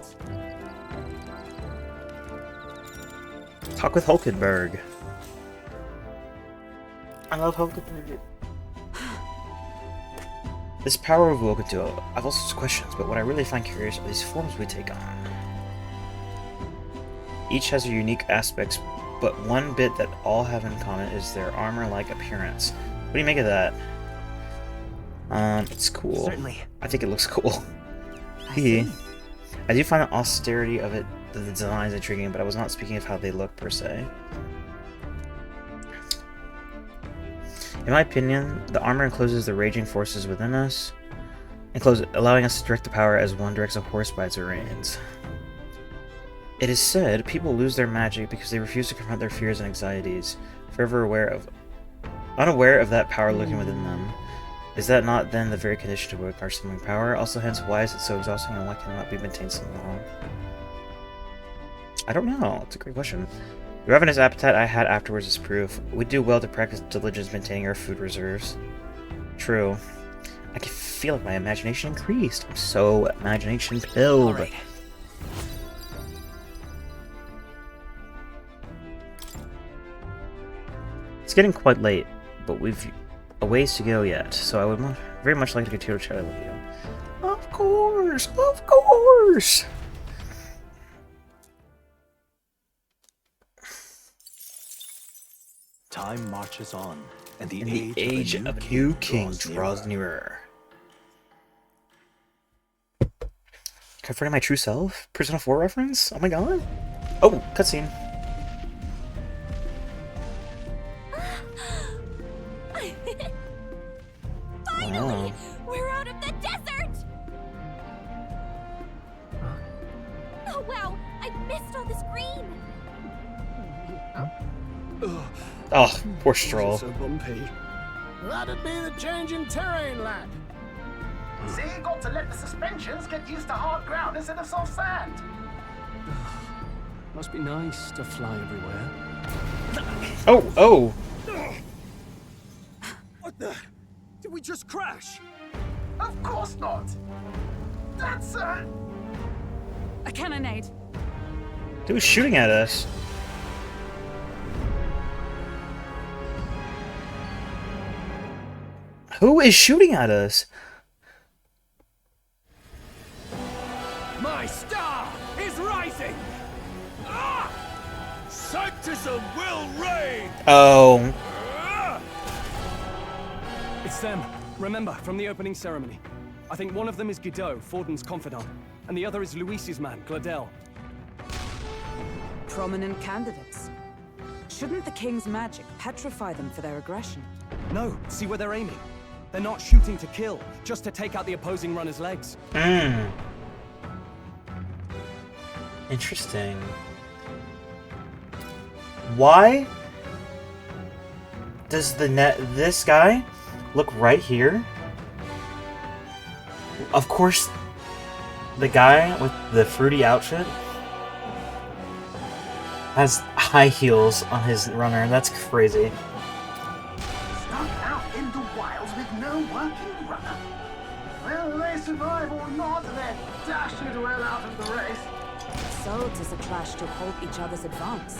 Talk with Hulkenberg. I love Hulkenberg. This power we've woken to, I've also some questions, but what I really find curious are these forms we take on. Each has their unique aspects, but one bit that all have in common is their armor-like appearance. What do you make of that? It's cool. Certainly. I think it looks cool. I do find the austerity of it, the design is intriguing, but I was not speaking of how they look per se. In my opinion, the armor encloses the raging forces within us, allowing us to direct the power as one directs a horse by its reins. It is said people lose their magic because they refuse to confront their fears and anxieties, unaware of that power lurking within them. Is that not then the very condition to work our summoning power? Also, hence, why is it so exhausting and why can it not be maintained so long? I don't know. It's a great question. The ravenous appetite I had afterwards is proof. We'd do well to practice diligence maintaining our food reserves. True. I can feel like my imagination increased. I'm so imagination pilled. Right. It's getting quite late, but we've a ways to go yet, so I would very much like to continue to chat with you. Of course! Of course! Time marches on, and the age of a new king draws nearer. Confronting my true self? Persona 4 reference? Oh my god. Oh, cutscene. Finally! We're out of the desert! Oh wow, I missed all this green! Oh, poor Stroll. So bumpy. That'd be the change in terrain, lad. See, you got to let the suspensions get used to hard ground instead of soft sand. Must be nice to fly everywhere. Oh! What the? Did we just crash? Of course not. That's a cannonade. Who's shooting at us? Who is shooting at us? My star is rising! Ah! Sanctism will reign! Oh. It's them. Remember, from the opening ceremony. I think one of them is Guido, Forden's confidant, and the other is Luis's man, Gladel. Prominent candidates. Shouldn't the king's magic petrify them for their aggression? No, see where they're aiming. They're not shooting to kill, just to take out the opposing runner's legs. Interesting. Why does this guy look right here? Of course, the guy with the fruity outfit has high heels on his runner. That's crazy. Stuck out in the wilds with no working runner. Whether they survive or not, they're dashed well out of the race. So 'tis a clash to halt each other's advance.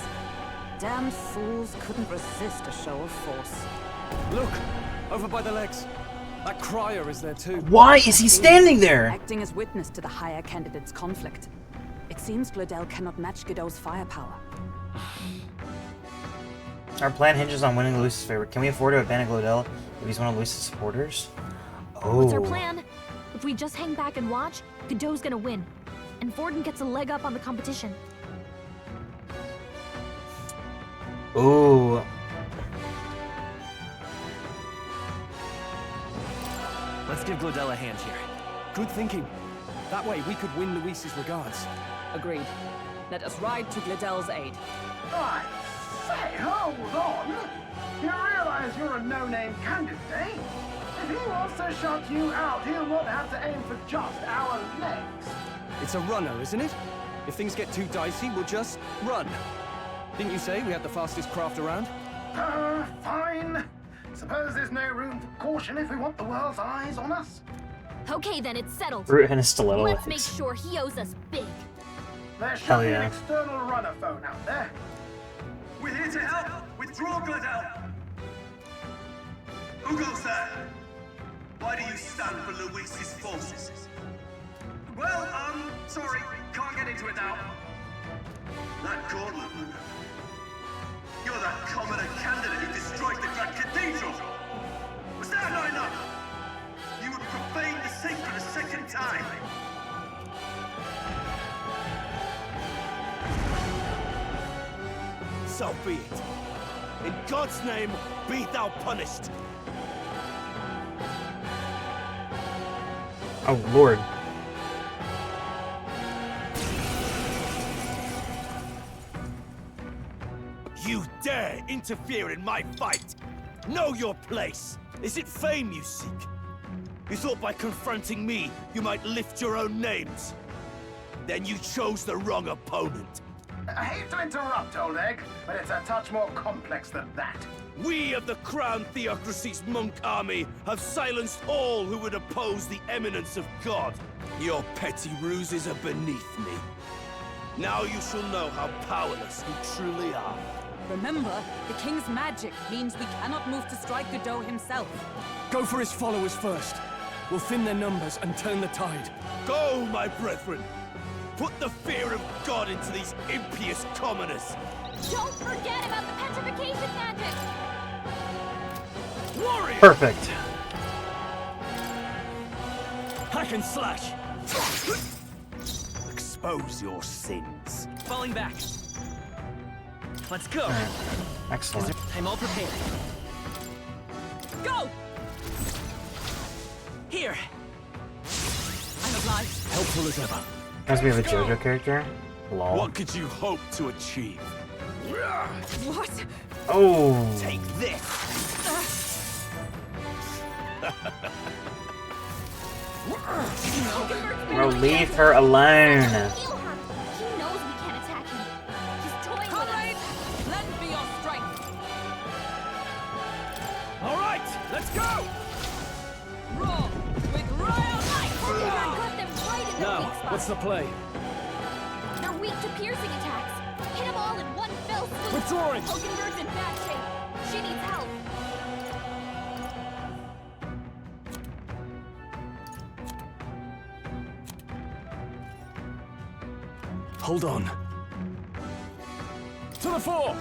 Damned fools couldn't resist a show of force. Look! Over by the legs. That crier is there too. Why is he standing there? Acting as witness to the higher candidate's conflict. It seems Glodell cannot match Godot's firepower. Our plan hinges on winning Luis's favor. Can we afford to abandon Glodell if he's one of Luis's supporters? Oh. What's our plan? If we just hang back and watch, Godot's gonna win. And Forden gets a leg up on the competition. Ooh. Let's give Glodell a hand here. Good thinking. That way we could win Luis's regards. Agreed. Let us ride to Glodell's aid. I say, hold on. You realize you're a no-name candidate, eh? If he wants to shut you out, he'll not have to aim for just our legs. It's a runner, isn't it? If things get too dicey, we'll just run. Didn't you say we had the fastest craft around? Fine. Suppose there's no room for caution if we want the world's eyes on us. Okay, then it's settled. Root and his stiletto Let's legs. make sure he owes us big. There should Hell be yeah. an external runner phone out there. We're here to help! Withdraw, Glodell! Who goes there? Why do you stand for Luis's forces? Well, sorry, can't get into it now. That gauntlet, you're that commoner candidate who destroyed the Grand Cathedral! Was that not enough? You would profane the sacred a second time! So be it. In God's name, be thou punished! Oh, Lord. You dare interfere in my fight! Know your place! Is it fame you seek? You thought by confronting me, you might lift your own names? Then you chose the wrong opponent. I hate to interrupt, old egg, but it's a touch more complex than that. We of the Crown Theocracy's monk army have silenced all who would oppose the eminence of God. Your petty ruses are beneath me. Now you shall know how powerless you truly are. Remember, the king's magic means we cannot move to strike Godot himself. Go for his followers first. We'll thin their numbers and turn the tide. Go, my brethren! Put the fear of God into these impious commoners! Don't forget about the petrification magic! Warrior! Perfect. Hack and slash! Expose your sins. Falling back. Let's go. Excellent. I'm all prepared. Go! Here. I'm obliged. Helpful as ever. As we have a JoJo character. Lol. What could you hope to achieve? What? Oh. Take this! Bro, leave her alone. Heal her. He knows we can't attack him. He's toying with us. Comrades, lend me your strength. All right, let's go! Roar with royal might. Got them right in the Now, weak spot. what's the play? They're weak to piercing attacks. Hit them all in one fell swoop. Withdrawing. Hulkenberg's in bad shape. She needs help. Hold on. To the fore!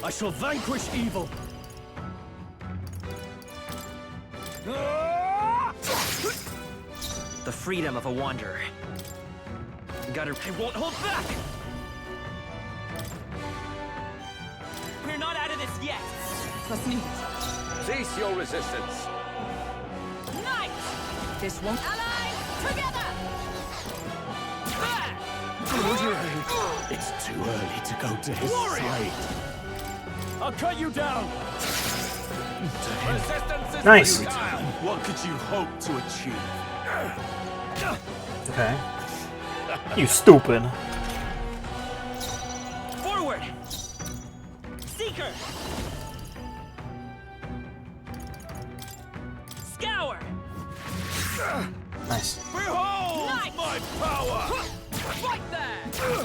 I shall vanquish evil. The freedom of a wanderer. Gutter, I won't hold back! We're not out of this yet! Trust me. Cease your resistance. Knight! This won't. Allies, together! It's too early to go to his Warrior! side. I'll cut you down! Resistance is Nice. futile. What could you hope to achieve? Okay. You stupid. Conquer! Scour! Nice. Behold my power! Right there!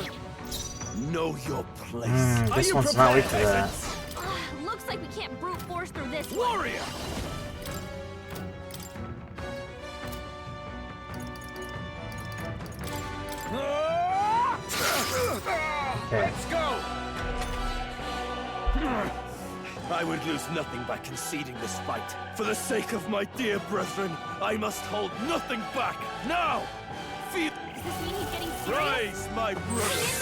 Know your place. This one's not weak to that. Looks like we can't brute force through this one. Warrior! Okay. Let's go! I would lose nothing by conceding this fight. For the sake of my dear brethren, I must hold nothing back. Now! Feel... Does this mean he's getting serious? Rise, my brothers!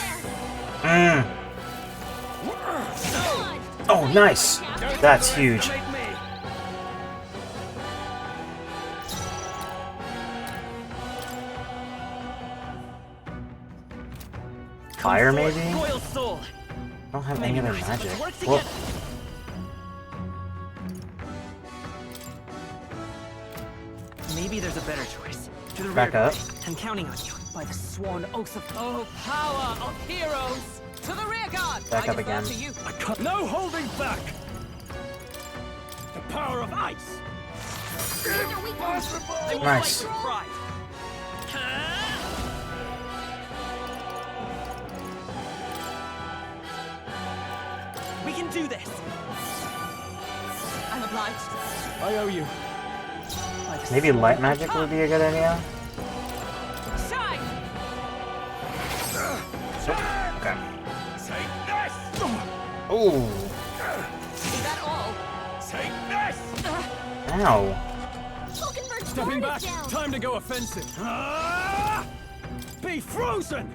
Hang in there! Oh, nice. That's huge. Fire, maybe? Royal Soul! I don't have any other magic. Well, Maybe there's a better choice. To the back rear, up. guard. I'm counting on you. By the sworn oath of... Oh, power of heroes! To the rear guard! Back I up defer again. to you. I can't... No holding back! The power of ice! Impossible! Nice. Pride. We can do this! I'm obliged. I owe you. Maybe light magic would be a good idea. Shine! Okay. Take this! Ooh. Is that all? Take this! Ow. Vulcanberg's Stepping guard back. is down. Time to go offensive. Be frozen!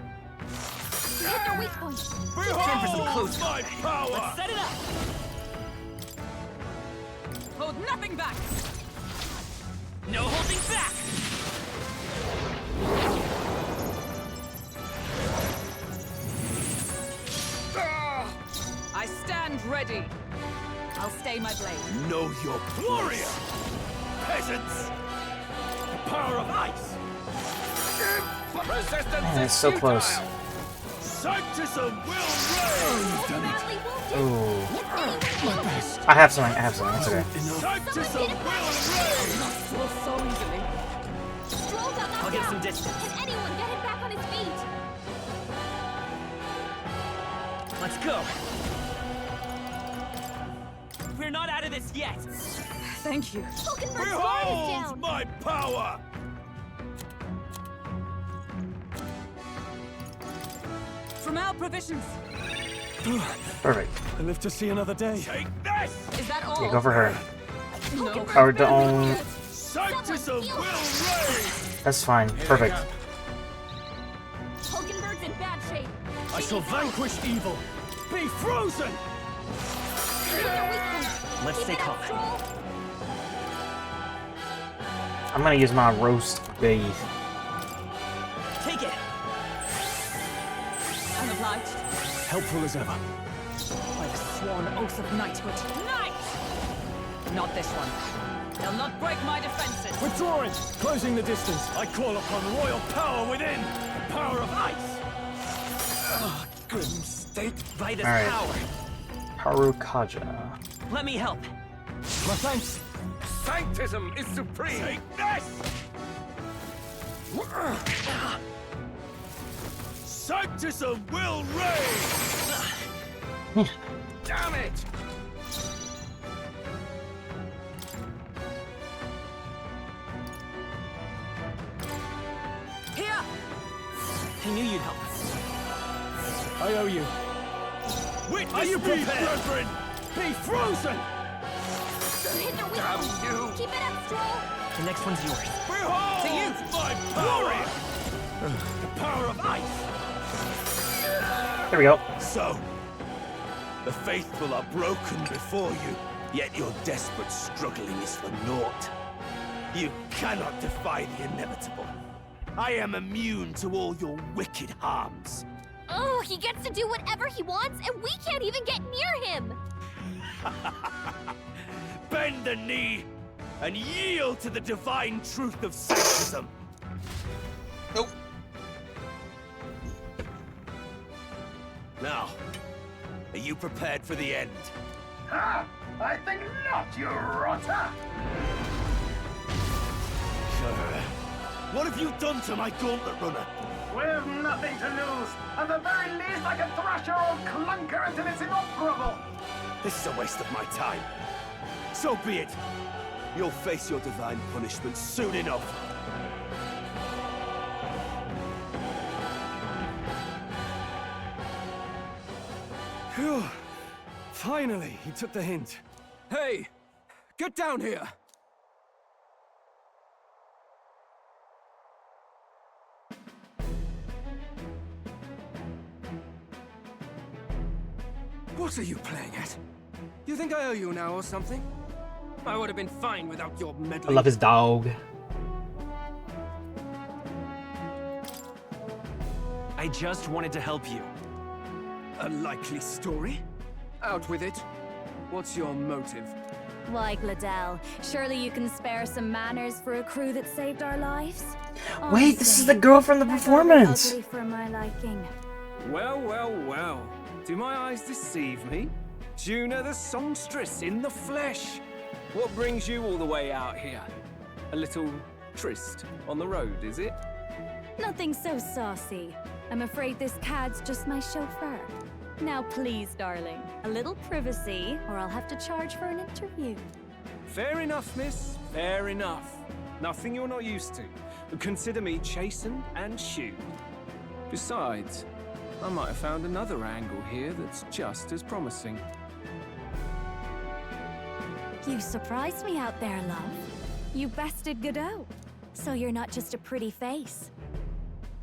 Hit their weak point. Time for some Behold close my power! Set it up! Hold nothing back! No holding back! I stand ready. I'll stay my blade. Know your warrior! Peasants! The power of ice! Resistance Man, it's so close. Sanctism will reign! Badly wounded. Ooh. My best. I have something. It's okay. Sanctism will reign! So easily. Stroll got knocked I'll get out. some distance. Can anyone get him back on his feet? Let's go! We're not out of this yet! Thank you. Vulcanberg's guard is Behold down. my power! From our provisions. Perfect. I live to see another day. Take this! Is that all? Yeah, go for her. No. Or don't. Sanctism will reign! That's fine. Perfect. Vulcanberg's in bad shape. I shall vanquish evil. Be frozen! Hit their weak point. Let's Keep stay it up, calm. Stroll. I'm gonna use my roast beef. Take it! I'm obliged. Helpful as ever. By the sworn oath of knighthood. Knight! Not this one. They'll not break my defenses. Withdrawing. Closing the distance. I call upon royal power within! The power of ice! Grim state. By this Alright. power! Harukaja. Let me help! My thanks. Sanctism is supreme! Take this! Sanctism will reign! Damn it! Here! I knew you'd help. I owe you. Witness Are you me, prepared? brethren! Be frozen! Hit their weak Damn point. you! Keep it up, Stroll. The next one's yours. Behold To you. my power! The power of ice! There we go. So, the faithful are broken before you, yet your desperate struggling is for naught. You cannot defy the inevitable. I am immune to all your wicked harms. Oh, he gets to do whatever he wants, and we can't even get near him. Bend the knee and yield to the divine truth of sanctism. Nope. Now, are you prepared for the end? Ha! I think not, you rotter! What have you done to my gauntlet runner? We've nothing to lose. At the very least, I can thrash your old clunker until it's inoperable. This is a waste of my time. So be it. You'll face your divine punishment soon enough. Phew. Finally, he took the hint. Hey, get down here! What are you playing at? You think I owe you now or something? I would have been fine without your I meddling. love his dog. I just wanted to help you. A likely story? Out with it. What's your motive? Why, Gladell, surely you can spare some manners for a crew that saved our lives? Wait, this is the girl from the They're performance. ugly for my liking. Well, well, well. Do my eyes deceive me? Juna the songstress in the flesh. What brings you all the way out here? A little tryst on the road, is it? Nothing so saucy. I'm afraid this cad's just my chauffeur. Now please, darling, a little privacy, or I'll have to charge for an interview. Fair enough, miss. Fair enough. Nothing you're not used to. But consider me chastened and shooed. Besides, I might have found another angle here that's just as promising. You surprised me out there, love. You bested Godot. So you're not just a pretty face.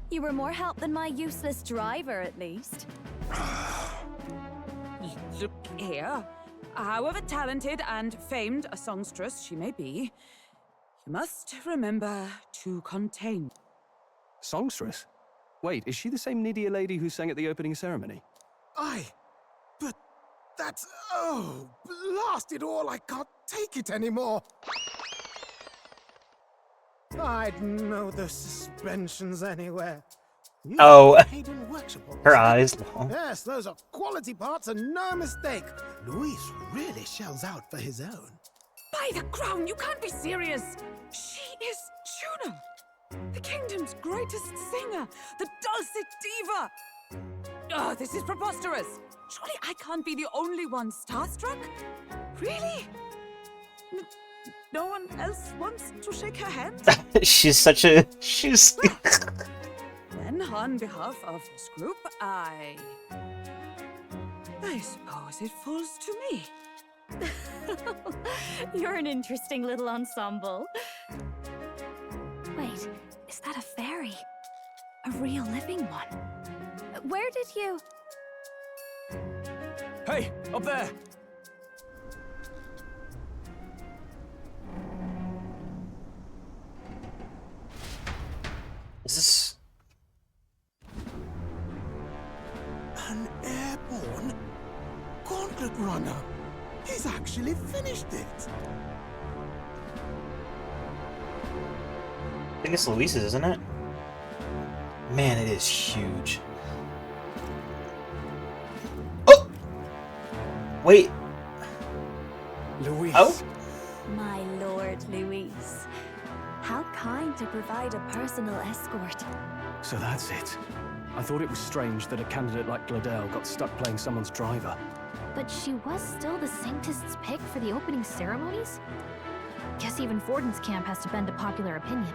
You were more help than my useless driver, at least. Look here. However talented and famed a songstress she may be, you must remember to contain. Songstress? Wait, is she the same Nydia lady who sang at the opening ceremony? But that's... Oh, blast it all, I can't take it anymore. I'd know those suspensions anywhere. You Oh, Hayden workshop all her this. eyes. Long. Yes, those are quality parts and no mistake. Luis really shells out for his own. By the crown, you can't be serious! She is Juna, the kingdom's greatest singer, the dulcet diva! Oh, this is preposterous! Surely I can't be the only one starstruck? Really? No one else wants to shake her hand? She's such a... She's... Then, on behalf of this group, I suppose it falls to me. You're an interesting little ensemble. Wait, is that a fairy? A real living one? Where did you... Hey, up there! Is this... An airborne gauntlet runner. He's actually finished it. I think it's Luis's, isn't it? Man, it is huge. Oh! Wait. Luis. Oh? My lord, Luis. How kind to provide a personal escort. So that's it. I thought it was strange that a candidate like Gladell got stuck playing someone's driver. But she was still the Sanctist's pick for the opening ceremonies? Guess even Forden's camp has to bend to popular opinion.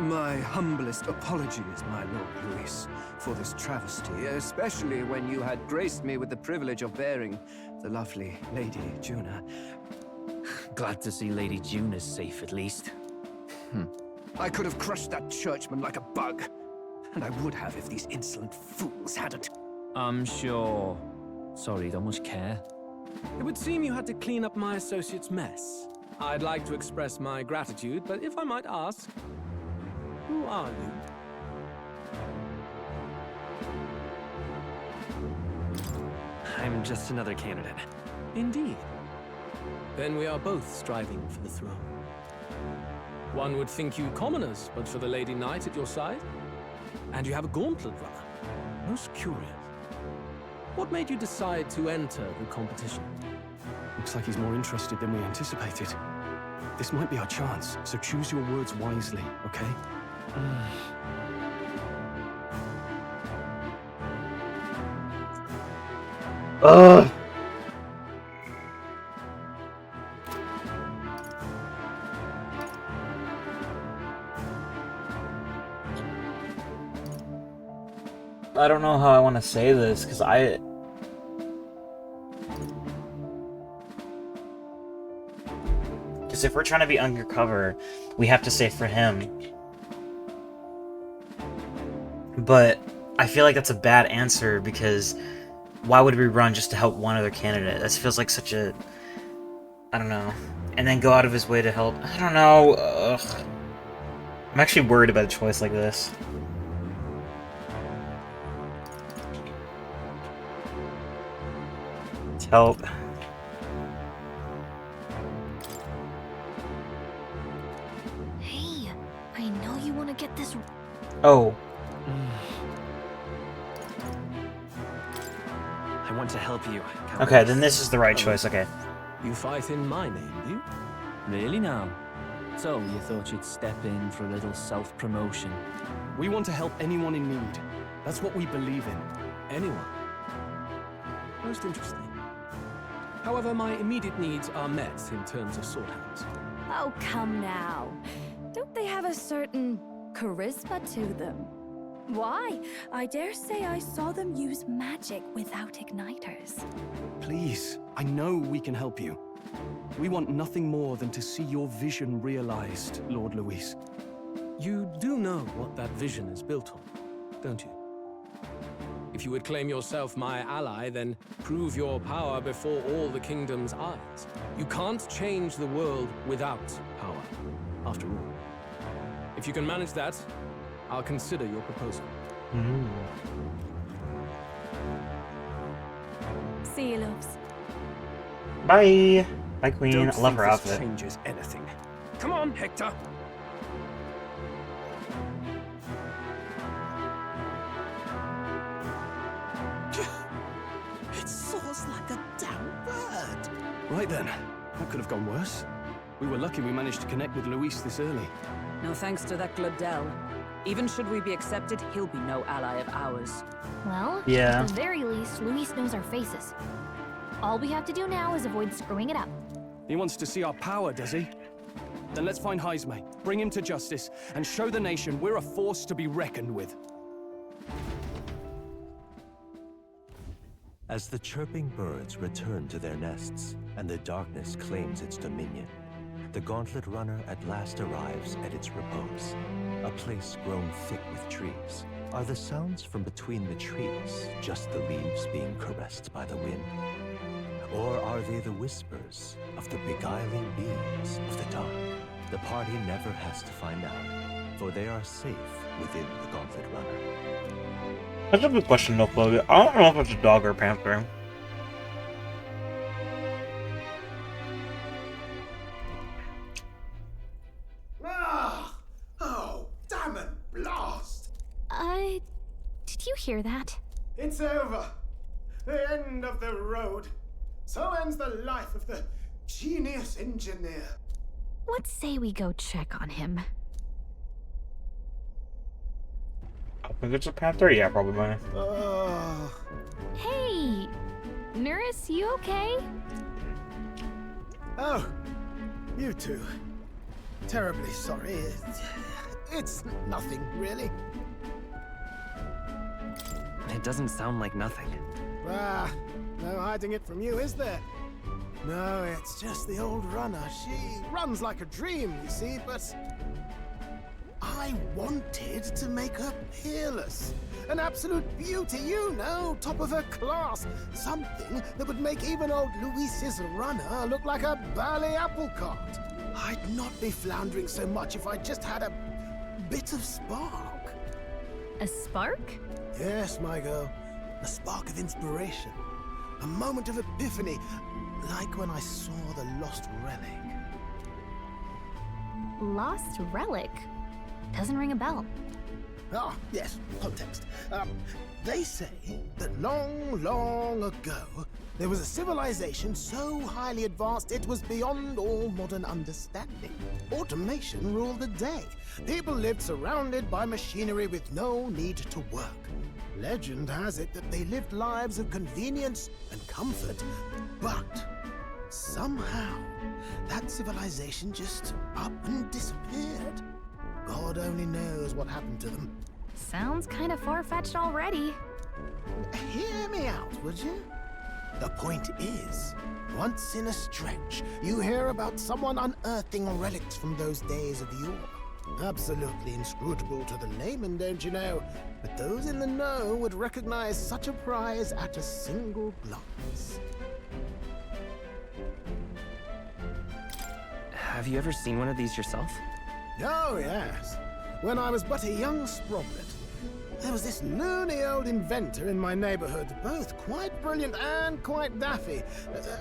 My humblest apologies, my Lord Luis, for this travesty, especially when you had graced me with the privilege of bearing the lovely Lady Juna. Glad to see Lady Juna's safe, at least. I could have crushed that churchman like a bug. And I would have if these insolent fools hadn't. I'm sure. Sorry, don't much care. It would seem you had to clean up my associate's mess. I'd like to express my gratitude, but if I might ask, who are you? I'm just another candidate. Indeed. Then we are both striving for the throne. One would think you commoners, but for the Lady Knight at your side. And you have a gauntlet runner. Most curious. What made you decide to enter the competition? Looks like he's more interested than we anticipated. This might be our chance, so choose your words wisely, okay? Ugh! I don't know how I want to say this, because if we're trying to be undercover, we have to say for him. But I feel like that's a bad answer, because why would we run just to help one other candidate? That feels like such a... I don't know. And then go out of his way to help... I don't know. Ugh. I'm actually worried about a choice like this. Let's help. Hey, I know you want to get this... Oh. I want to help you. Okay, then this is the right choice, okay. You fight in my name, do you? Really now? So, you thought you'd step in for a little self-promotion? We want to help anyone in need. That's what we believe in. Anyone? Most interesting. However, my immediate needs are met in terms of sword hands. Oh, come now. Don't they have a certain charisma to them? Why? I dare say I saw them use magic without igniters. Please, I know we can help you. We want nothing more than to see your vision realized, Lord Luis. You do know what that vision is built on, don't you? If you would claim yourself my ally, then prove your power before all the kingdom's eyes. You can't change the world without power, after all. If you can manage that, I'll consider your proposal. See you, loves. Bye! Bye, Queen. Don't I love her think this outfit. changes anything. Come on, Hector! It soars like a damn bird. Right then, that could have gone worse. We were lucky we managed to connect with Luis this early. No thanks to that Gladel. Even should we be accepted, he'll be no ally of ours. Well, Yeah. at the very least, Luis knows our faces. All we have to do now is avoid screwing it up. He wants to see our power, does he? Then let's find Heisme, bring him to justice, and show the nation we're a force to be reckoned with. As the chirping birds return to their nests and the darkness claims its dominion, the Gauntlet Runner at last arrives at its repose, a place grown thick with trees. Are the sounds from between the trees just the leaves being caressed by the wind? Or are they the whispers of the beguiling beams of the dark? The party never has to find out, for they are safe within the Gauntlet Runner. That's a good question, though, Chloe. I don't know if it's a dog or a panther. Ah! Oh, damn it, blast! Did you hear that? It's over. The end of the road. So ends the life of the genius engineer. Let's say we go check on him. I think it's a panther? Yeah, probably mine. Hey! Nurse, you okay? Oh, you two. Terribly sorry. It's nothing, really. It doesn't sound like nothing. Ah, no hiding it from you, is there? No, it's just the old runner. She runs like a dream, you see, but I wanted to make her peerless. An absolute beauty, you know, top of her class. Something that would make even old Luis's runner look like a bally apple cart. I'd not be floundering so much if I just had a bit of spark. A spark? Yes, my girl. A spark of inspiration. A moment of epiphany, like when I saw the lost relic. Lost relic? Doesn't ring a bell. Ah, yes, context. They say that long, long ago, There was a civilization so highly advanced it was beyond all modern understanding. Automation ruled the day. People lived surrounded by machinery with no need to work. Legend has it that they lived lives of convenience and comfort, but somehow that civilization just up and disappeared. God only knows what happened to them. Sounds kind of far-fetched already. Hear me out, would you? The point is, once in a stretch, you hear about someone unearthing relics from those days of yore. Absolutely inscrutable to the layman, don't you know? But those in the know would recognize such a prize at a single glance. Have you ever seen one of these yourself? Oh, yes. When I was but a young sproglet, there was this loony old inventor in my neighborhood, both quite brilliant and quite daffy,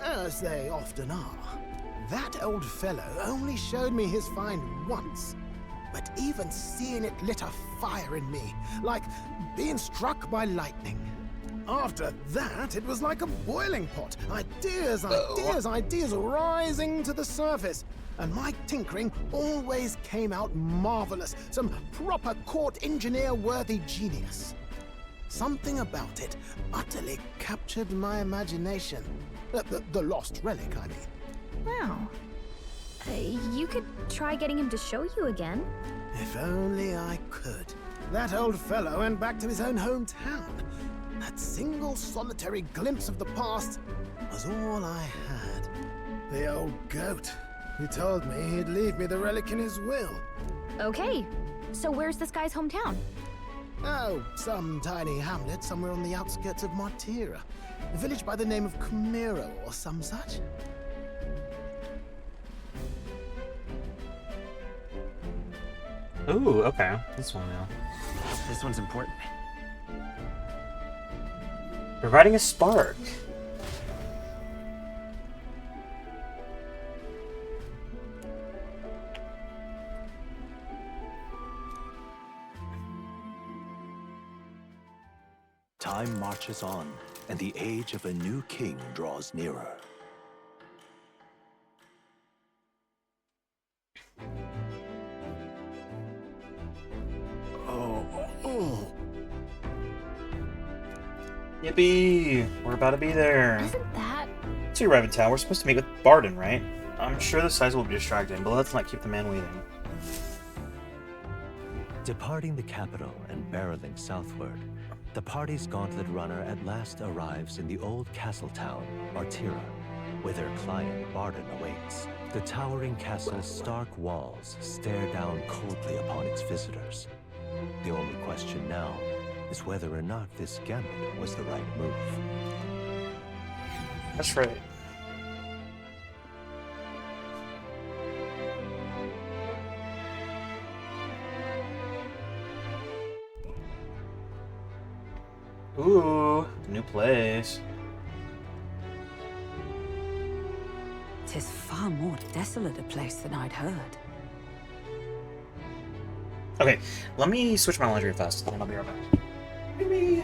as they often are. That old fellow only showed me his find once, but even seeing it lit a fire in me, like being struck by lightning. After that, it was like a boiling pot. Ideas rising to the surface. And my tinkering always came out marvelous. Some proper court engineer-worthy genius. Something about it utterly captured my imagination. The lost relic, I mean. Wow. You could try getting him to show you again. If only I could. That old fellow went back to his own hometown. That single solitary glimpse of the past was all I had. The old goat. He told me he'd leave me the relic in his will. Okay, so where's this guy's hometown? Oh, some tiny hamlet somewhere on the outskirts of Martira. A village by the name of Camiro or some such. Ooh, okay. This one now. This one's important. Providing a spark. Time marches on, and the age of a new king draws nearer. Yippee! We're about to be there. Isn't that... To arrive in town, we're supposed to meet with Barden, right? I'm sure the size will be distracting, but let's not keep the man waiting. Departing the capital and barreling southward, the party's gauntlet runner at last arrives in the old castle town, Martira, where their client Barden awaits. The towering castle's stark walls stare down coldly upon its visitors. The only question now is whether or not this gambit was the right move. That's right. Ooh, new place. Tis far more desolate a place than I'd heard. Okay, let me switch my laundry fast, and then I'll be right back. Maybe.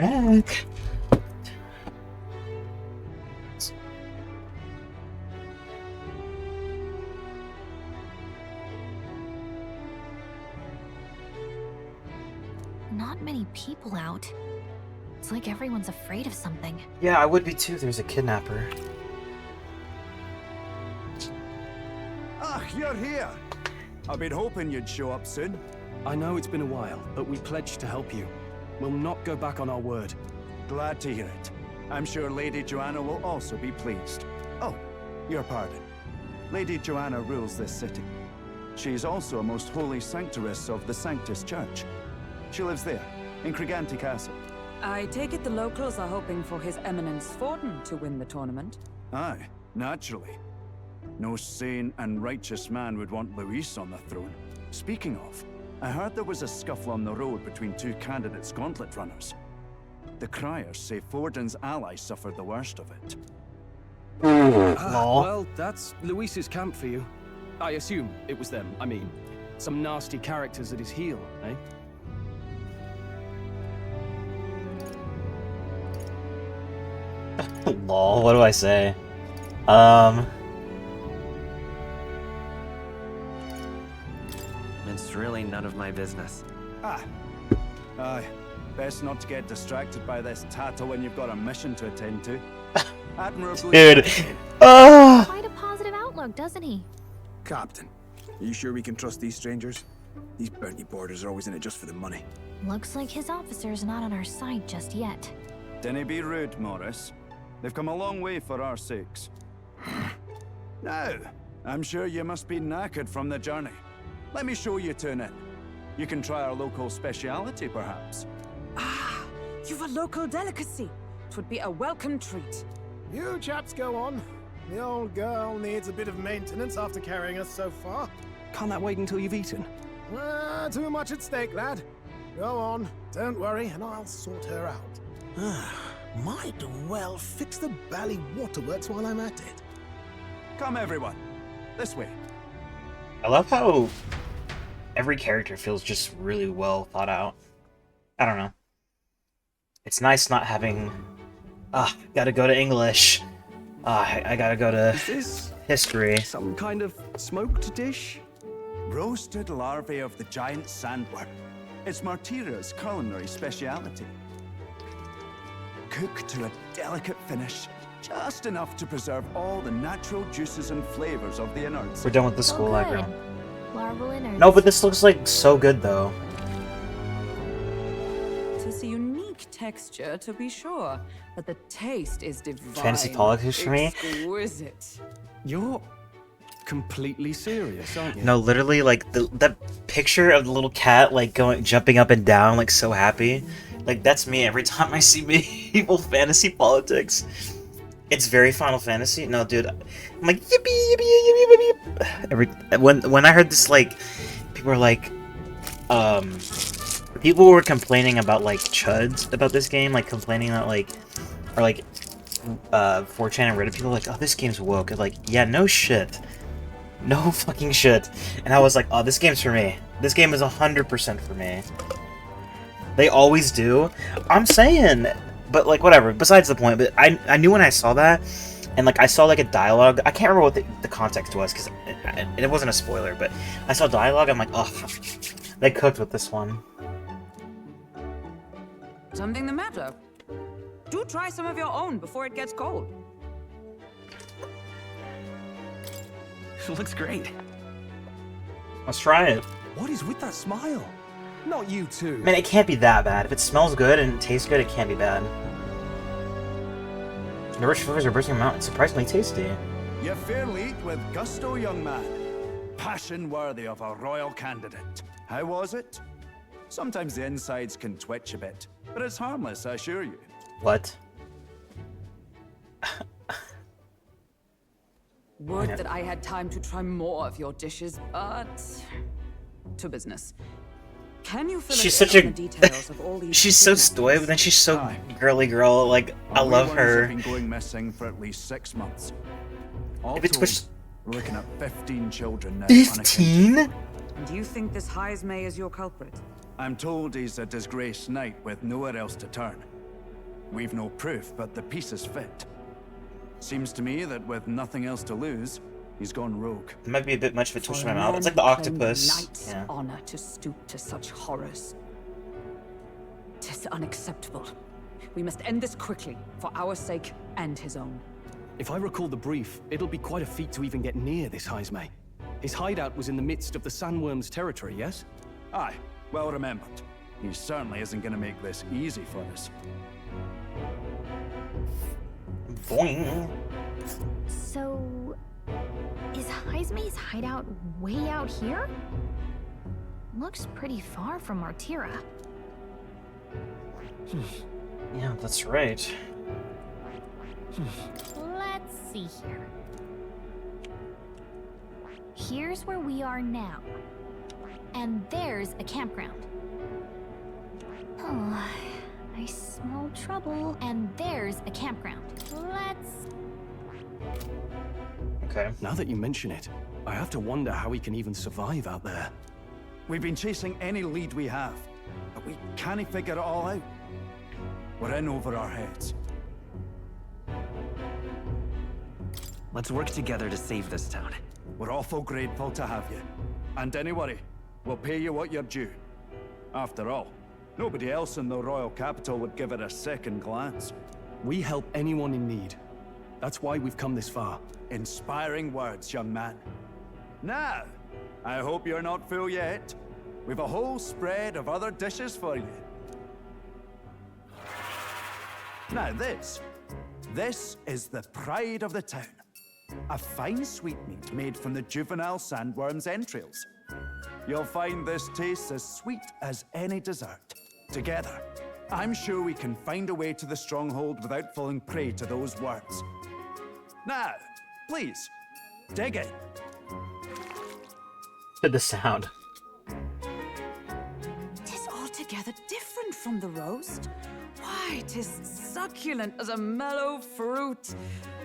back. Not many people out. It's like everyone's afraid of something. Yeah, I would be too. There's a kidnapper. Ah, you're here. I've been hoping you'd show up soon. I know it's been a while, but we pledged to help you. We'll not go back on our word. Glad to hear it. I'm sure Lady Joanna will also be pleased. Oh, your pardon. Lady Joanna rules this city. She's also a most holy sanctoress of the Sanctus Church. She lives there, in Criganti Castle. I take it the locals are hoping for His Eminence Forden to win the tournament? Aye, naturally. No sane and righteous man would want Luis on the throne. Speaking of, I heard there was a scuffle on the road between two candidates gauntlet runners. The criers say Forden's ally suffered the worst of it. Well, that's Luis's camp for you. I assume it was them. I mean, some nasty characters at his heel, eh? Lol, what do I say? It's really none of my business. Aye. Best not to get distracted by this tattle when you've got a mission to attend to. Admirably. Dude. Quite a positive outlook, doesn't he? Captain, are you sure we can trust these strangers? These bounty boarders are always in it just for the money. Looks like his officer's not on our side just yet. Dinna be rude, Morris. They've come a long way for our sakes. Now, I'm sure you must be knackered from the journey. Let me show you to an inn. You can try our local speciality, perhaps. Ah, you've a local delicacy. It would be a welcome treat. You chaps go on. The old girl needs a bit of maintenance after carrying us so far. Can't that wait until you've eaten? Too much at stake, lad. Go on, don't worry, and I'll sort her out. Might well fix the bally waterworks while I'm at it. Come, everyone. This way. I love how every character feels just really well thought out. I don't know. It's nice not having... gotta go to English. I gotta go to history. Some kind of smoked dish? Roasted larvae of the giant sandworm. It's Martira's culinary speciality. Cooked to a delicate finish, just enough to preserve all the natural juices and flavors of the innards. We're done with the school good. aggro. Larval innards. No, but this looks like so good though. It is a unique texture, to be sure, but the taste is divine. Fantasy politics for me? Exquisite. You're completely serious, aren't you? No, literally, like that picture of the little cat, like jumping up and down, like so happy. Like that's me every time I see medieval fantasy politics. It's very Final Fantasy. No, dude, I'm like yippee yippee yippee yippee. When I heard this, like people were like, people were complaining about like chuds about this game, like complaining that like, or like, 4chan and Reddit people were like, oh, this game's woke. Like, yeah, no shit. No fucking shit. And I was like, oh, this game's for me. This game is 100% for me. They always do. I'm saying, but like whatever. Besides the point. But I knew when I saw that, and like I saw like a dialogue. I can't remember what the context was because it wasn't a spoiler. But I saw dialogue. I'm like, oh, they cooked with this one. Something the matter? Do try some of your own before it gets cold. It looks great. Let's try it. What is with that smile? Not you too. Man, it can't be that bad. If it smells good and it tastes good, it can't be bad. The rich flavors are bursting out. It's surprisingly tasty. You fairly eat with gusto, young man. Passion worthy of a royal candidate. How was it? Sometimes the insides can twitch a bit, but it's harmless, I assure you. What? Would that I had time to try more of your dishes, but to business. Can you fill She's us such in a on the details of all these she's so stoic, but then she's so girly girl. Like I love her. Have been going missing for at least 6 months. All If it's told, pushed- we're looking at 15 children now. 15? And do you think this Heismay is your culprit? I'm told he's a disgraced knight with nowhere else to turn. We've no proof, but the pieces fit. Seems to me that with nothing else to lose, he's gone rogue. It might be a bit much of a twist For in a my mouth. man It's like the who claimed octopus. knight's Yeah. honor to stoop to such horrors. 'Tis unacceptable. We must end this quickly, for our sake and his own. If I recall the brief, it'll be quite a feat to even get near this Heisme. His hideout was in the midst of the Sandworm's territory, yes? Aye, well remembered. He certainly isn't going to make this easy for us. Boing. So, is Heisme's hideout way out here? Looks pretty far from Martira. Yeah, that's right. Let's see here. Here's where we are now. And there's a campground. Oh, I smell trouble. And there's a campground. Let's... Okay. Now that you mention it, I have to wonder how he can even survive out there. We've been chasing any lead we have, but we can't figure it all out. We're in over our heads. Let's work together to save this town. We're awful grateful to have you. And don't worry, we'll pay you what you're due. After all, nobody else in the royal capital would give it a second glance. We help anyone in need. That's why we've come this far. Inspiring words, young man. Now, I hope you're not full yet. We've a whole spread of other dishes for you. Now this is the pride of the town. A fine sweetmeat made from the juvenile sandworm's entrails. You'll find this tastes as sweet as any dessert. Together, I'm sure we can find a way to the stronghold without falling prey to those worms. Now, please, dig in. The sound. Tis altogether different from the roast. Why, 'tis succulent as a mellow fruit.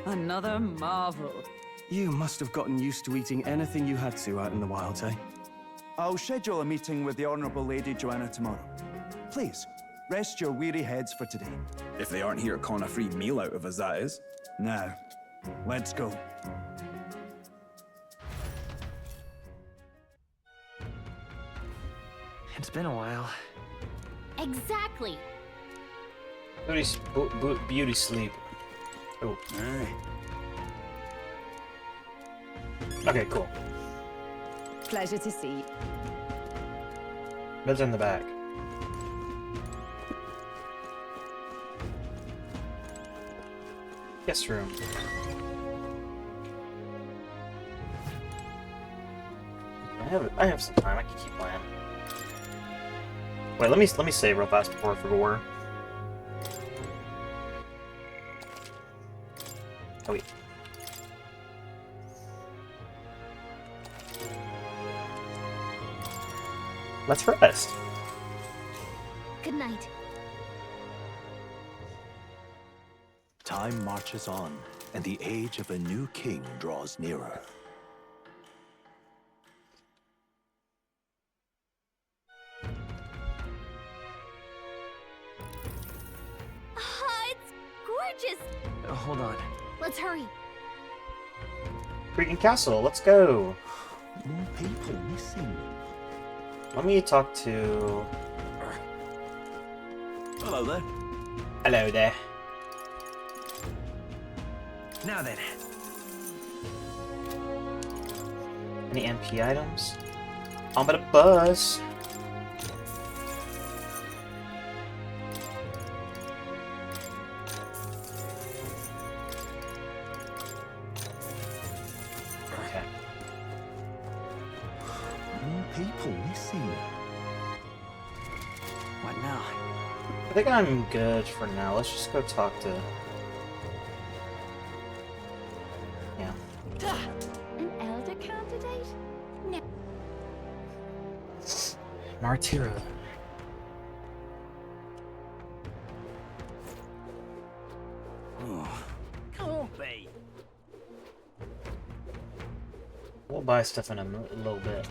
Another marvel. You must have gotten used to eating anything you had to out in the wilds, eh? I'll schedule a meeting with the Honourable Lady Joanna tomorrow. Please, rest your weary heads for today. If they aren't here to con a free meal out of us, that is. Now, let's go. It's been a while. Exactly. Beauty sleep. Oh. Okay, cool. Pleasure to see you. Bed's in the back. Guest room. I have some time. I can keep playing. Wait, let me save real fast before I forget. Oh wait. Let's rest. Good night. Time marches on, and the age of a new king draws nearer. It's gorgeous. Hold on. Let's hurry. Freaking castle, let's go. More people missing. Let me talk to... Hello there. Hello there. Now then. Any MP items? I'm on a bus. Okay. More people missing. What now? I think I'm good for now. Let's just go talk to... Yeah. An elder candidate? No. Martira. Can't be. We'll buy stuff in a little bit.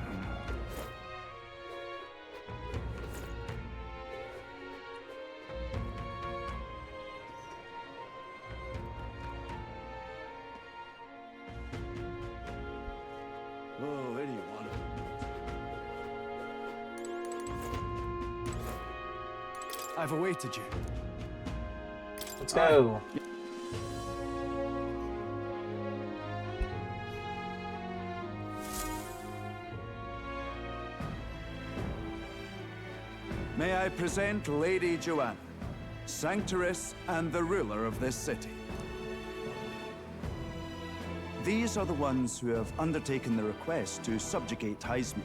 I've awaited you. Let's go. May I present Lady Joanna, Sanctoress and the ruler of this city. These are the ones who have undertaken the request to subjugate Heisme.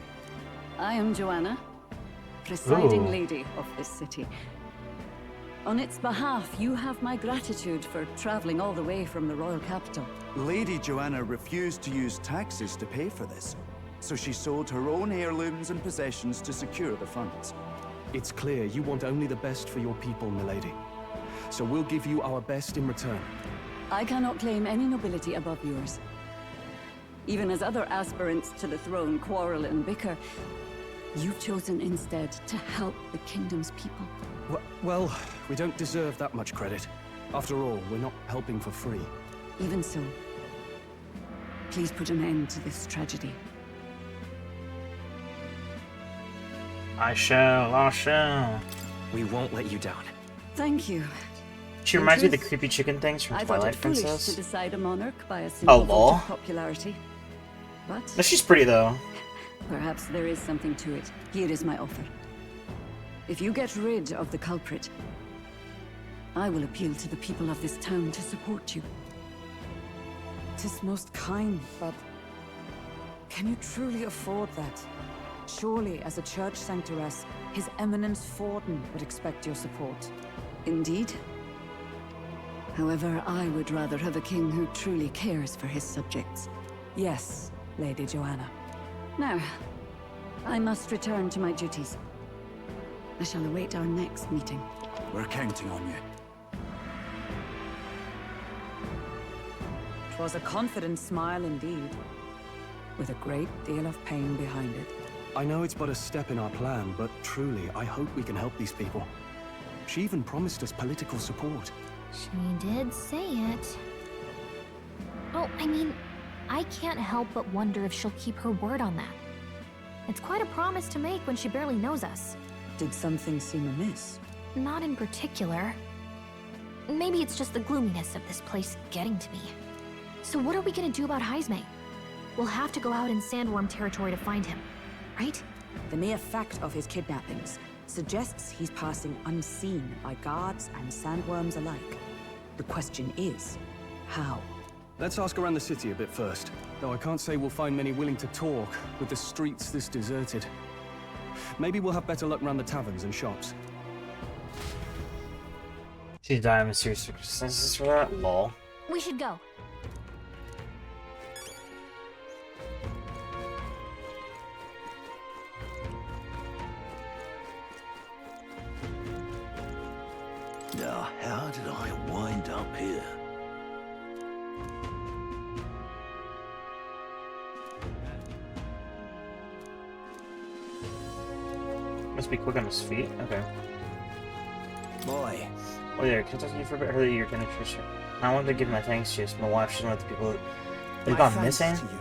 I am Joanna, presiding Ooh. lady of this city. On its behalf, you have my gratitude for traveling all the way from the royal capital. Lady Joanna refused to use taxes to pay for this, so she sold her own heirlooms and possessions to secure the funds. It's clear you want only the best for your people, milady. So we'll give you our best in return. I cannot claim any nobility above yours. Even as other aspirants to the throne quarrel and bicker, you've chosen instead to help the kingdom's people. Well, we don't deserve that much credit. After all, we're not helping for free. Even so, please put an end to this tragedy. I shall. We won't let you down. Thank you. She reminds me of the creepy chicken things from I thought Twilight it foolish Princess. to decide a monarch by a Oh, simple vote lol. of popularity. But No, she's pretty though. perhaps there is something to it. Here is my offer. If you get rid of the culprit, I will appeal to the people of this town to support you. 'Tis most kind, but can you truly afford that? Surely, as a church sanctoress, His Eminence Forden would expect your support. Indeed. However, I would rather have a king who truly cares for his subjects. Yes, Lady Joanna. Now, I must return to my duties. I shall await our next meeting. We're counting on you. 'Twas a confident smile indeed, with a great deal of pain behind it. I know it's but a step in our plan, but truly, I hope we can help these people. She even promised us political support. She did say it. Oh, I mean, I can't help but wonder if she'll keep her word on that. It's quite a promise to make when she barely knows us. Did something seem amiss? Not in particular. Maybe it's just the gloominess of this place getting to me. So what are we gonna do about Heisme? We'll have to go out in Sandworm territory to find him, right? The mere fact of his kidnappings suggests he's passing unseen by guards and sandworms alike. The question is, how? Let's ask around the city a bit first. Though I can't say we'll find many willing to talk with the streets this deserted. Maybe we'll have better luck around the taverns and shops. She's dying of serious circumstances for that? Lol. We should go. Now, how did I wind up here? Must be quick on his feet. Okay. Boy. Oh yeah, can I talk to you for a bit? Earlier, you're gonna trust you. I wanted to give my thanks to you. My wife, she's one of the people that My gone thanks missing. to you.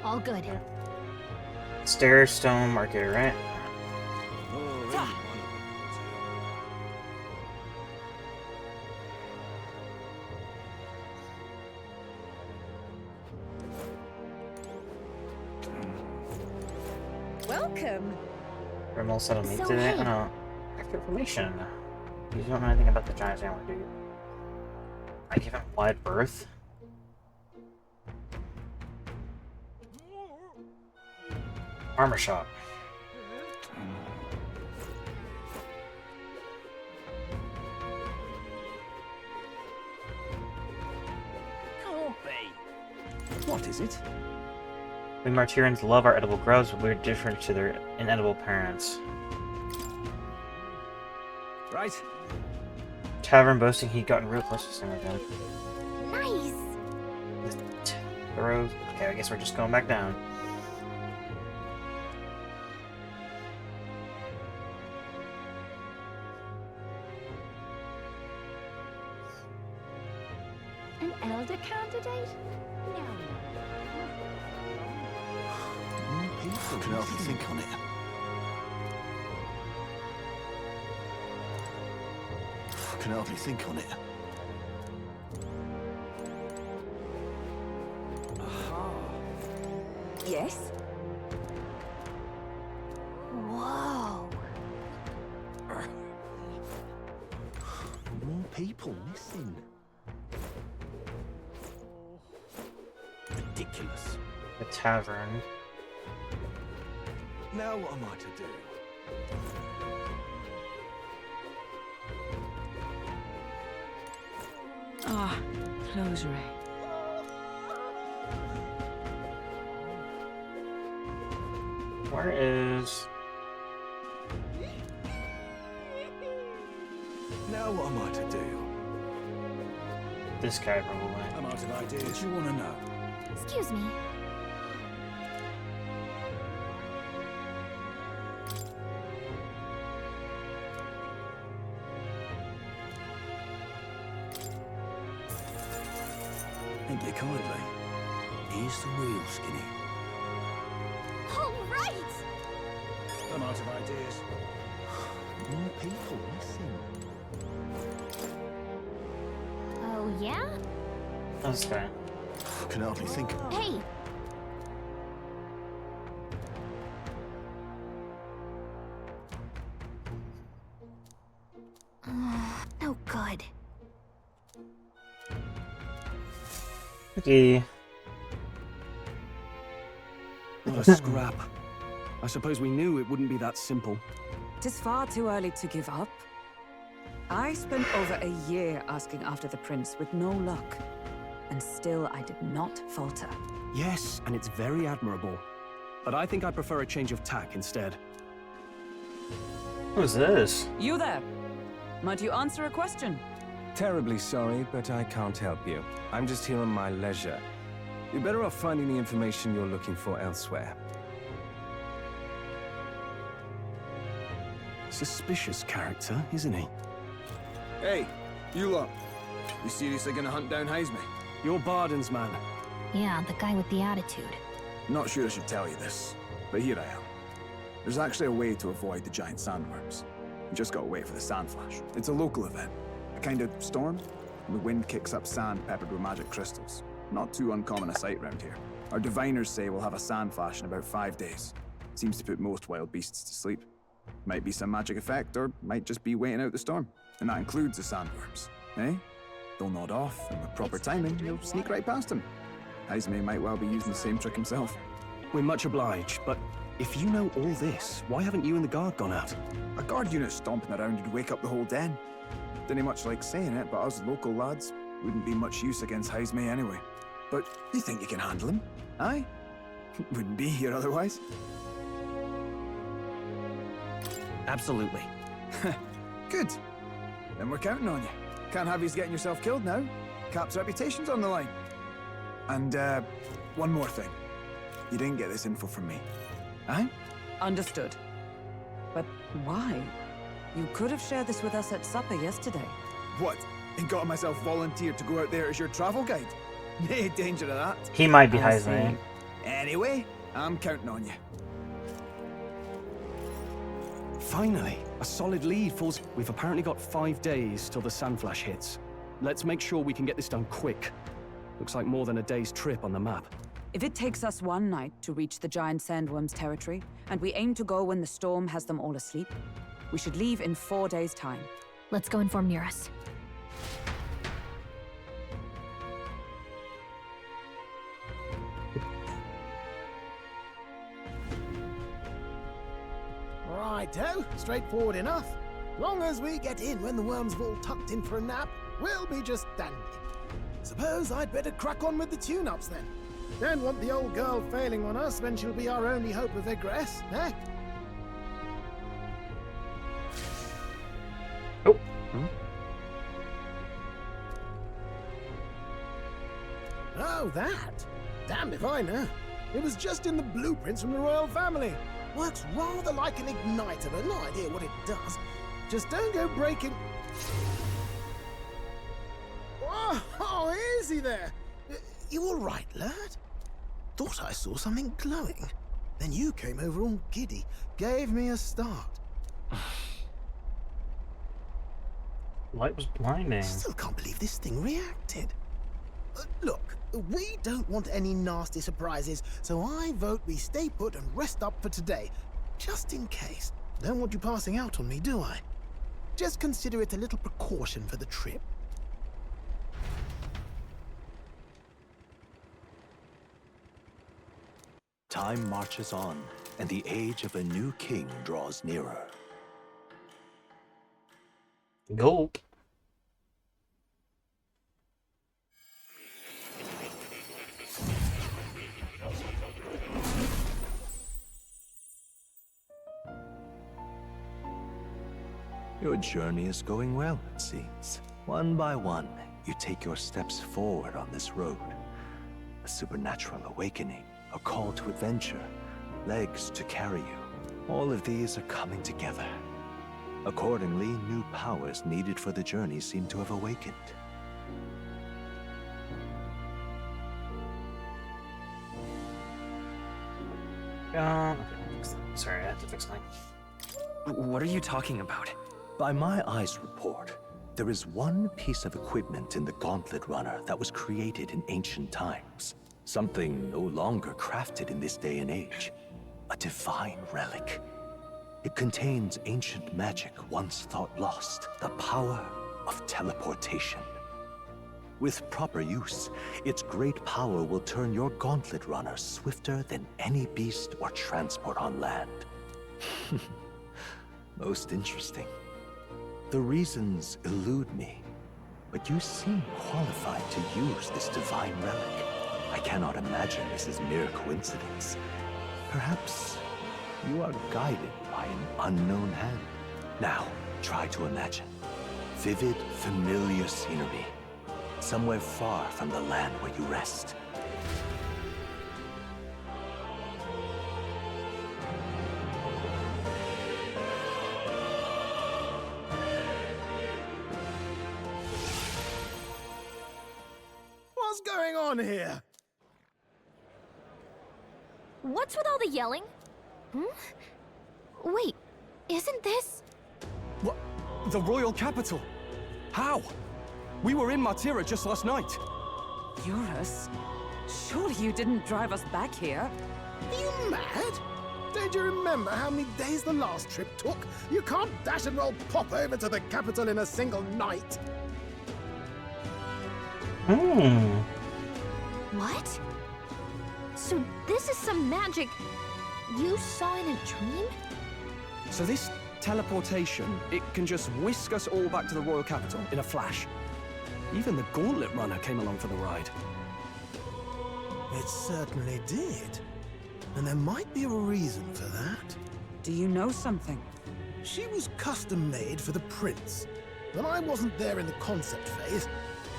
All good. Stairstone Market, right? Welcome. Rimmel said I'll meet So, today. hey. Oh no. Extra information. You don't know anything about the giant hammer, do you? I give him wide berth. Armor shop. What is it? We Martyrians love our edible grubs, but we're different to their inedible parents. Right. Tavern boasting he'd gotten real close to something again. Nice. Throws. Okay, I guess we're just going back down. An elder candidate? No. More people. can hardly think on it. I can hardly think on it. Yes? Whoa. More people missing. Ridiculous. The tavern. Now what am I to do? Ah, closery. Where is... Now what am I to do? This guy, probably. I'm out of ideas. What do you want to know? Excuse me. Thank you kindly. Here's the real Skinny. All right! I'm out of ideas. More people missing. Oh, yeah? That's okay. I can hardly think. Hey! No good. Okay. What a scrap. I suppose we knew it wouldn't be that simple. Tis far too early to give up. I spent over a year asking after the prince with no luck. And still I did not falter. Yes, and it's very admirable. But I think I prefer a change of tack instead. Who's this? You there! Might you answer a question? Terribly sorry, but I can't help you. I'm just here on my leisure. You're better off finding the information you're looking for elsewhere. Suspicious character, isn't he? Hey, you lot. You seriously gonna hunt down Heisme? You're Barden's man. Yeah, the guy with the attitude. Not sure I should tell you this, but here I am. There's actually a way to avoid the giant sandworms. You just gotta wait for the sand flash. It's a local event. A kind of storm. And the wind kicks up sand peppered with magic crystals. Not too uncommon a sight round here. Our diviners say we'll have a sand flash in about 5 days. Seems to put most wild beasts to sleep. Might be some magic effect, or might just be waiting out the storm. And that includes the sandworms. Eh? They'll nod off, and with proper timing, you'll sneak right past them. Heisme might well be using the same trick himself. We're much obliged, but if you know all this, why haven't you and the guard gone out? A guard unit stomping around would wake up the whole den. Didn't much like saying it, but us local lads wouldn't be much use against Heisme anyway. But you think you can handle him? Aye? Wouldn't be here otherwise. Absolutely. Good. Then we're counting on you. Can't have you getting yourself killed now. Cap's reputation's on the line. And, one more thing. You didn't get this info from me. Aye? Understood. But why? You could have shared this with us at supper yesterday. What? And got myself volunteered to go out there as your travel guide? Nay danger of that. He might be Heisme. Anyway, I'm counting on you. Finally, a solid lead falls. We've apparently got 5 days till the sandflash hits. Let's make sure we can get this done quick. Looks like more than a day's trip on the map. If it takes us one night to reach the giant sandworm's territory, and we aim to go when the storm has them all asleep, we should leave in 4 days' time. Let's go inform Nearest. Righto, straightforward enough. Long as we get in when the worms have all tucked in for a nap, we'll be just dandy. Suppose I'd better crack on with the tune-ups then. Don't want the old girl failing on us when she'll be our only hope of egress, eh? Oh. Oh, that? Damned if I know. It was just in the blueprints from the royal family. Works rather like an igniter, but no idea what it does. Just don't go breaking... Oh, is he there? You all right, lad? Thought I saw something glowing. Then you came over all giddy, gave me a start. Light was blinding. Still can't believe this thing reacted. Look, we don't want any nasty surprises, so I vote we stay put and rest up for today. Just in case. Don't want you passing out on me, do I? Just consider it a little precaution for the trip. Time marches on, and the age of a new king draws nearer. Gulp. Your journey is going well, it seems. One by one, you take your steps forward on this road. A supernatural awakening, a call to adventure, legs to carry you. All of these are coming together. Accordingly, new powers needed for the journey seem to have awakened. Okay, sorry, I have to fix mine. What are you talking about? By my eyes report, there is one piece of equipment in the Gauntlet Runner that was created in ancient times. Something no longer crafted in this day and age. A divine relic. It contains ancient magic once thought lost. The power of teleportation. With proper use, its great power will turn your Gauntlet Runner swifter than any beast or transport on land. Most interesting. The reasons elude me, but you seem qualified to use this divine relic. I cannot imagine this is mere coincidence. Perhaps you are guided by an unknown hand. Now, try to imagine. Vivid, familiar scenery. Somewhere far from the land where you rest. What's going on here? What's with all the yelling? Wait, isn't this... What? The royal capital? How? We were in Martira just last night. Eurus? Surely you didn't drive us back here? Are you mad? Don't you remember how many days the last trip took? You can't dash and roll pop over to the capital in a single night. What? So this is some magic you saw in a dream? So this teleportation, it can just whisk us all back to the royal capital in a flash. Even the Gauntlet Runner came along for the ride. It certainly did. And there might be a reason for that. Do you know something? She was custom-made for the prince. But I wasn't there in the concept phase.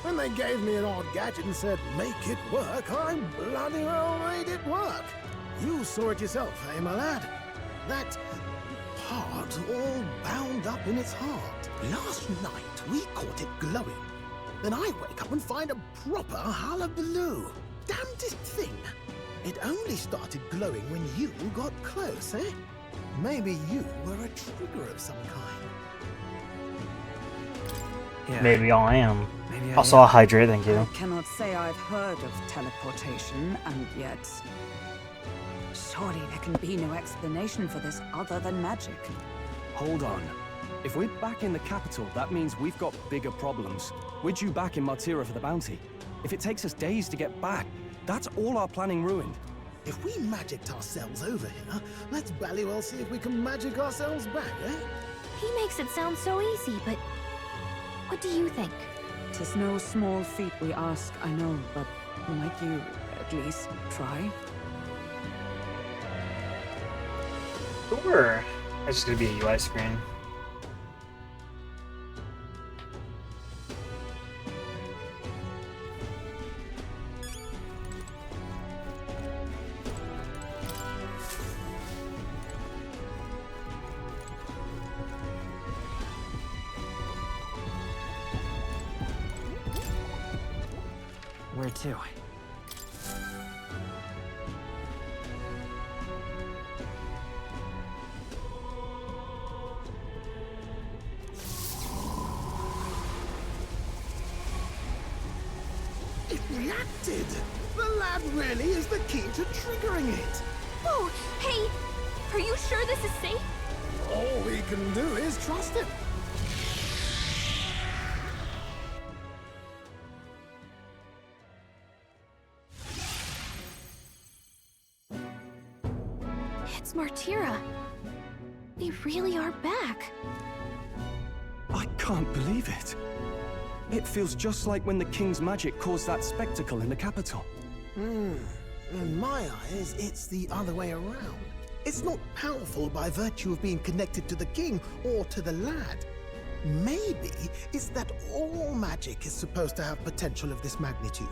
When they gave me an odd gadget and said, make it work, I bloody well made it work. You saw it yourself, eh, my lad? That part all bound up in its heart. Last night, we caught it glowing. Then I wake up and find a proper hullabaloo. Damnedest thing. It only started glowing when you got close, eh? Maybe you were a trigger of some kind. Yeah. Maybe I am. Maybe I Also, am. a hydrate, thank you. I cannot say I've heard of teleportation, and yet... Surely there can be no explanation for this other than magic. Hold on. If we're back in the capital, that means we've got bigger problems. We're due back in Martira for the bounty. If it takes us days to get back, that's all our planning ruined. If we magicked ourselves over here, let's bally well see if we can magic ourselves back, eh? He makes it sound so easy, but... What do you think? 'Tis no small feat we ask, I know, but might you at least try? Sure. That's just gonna be a UI screen. Where to? connected. The lad really is the key to triggering it. Whoa, hey, are you sure this is safe? All we can do is trust him. It's Martira. They really are back. I can't believe it. It feels just like when the king's magic caused that spectacle in the capital. In my eyes, it's the other way around. It's not powerful by virtue of being connected to the king or to the lad. Maybe it's that all magic is supposed to have potential of this magnitude.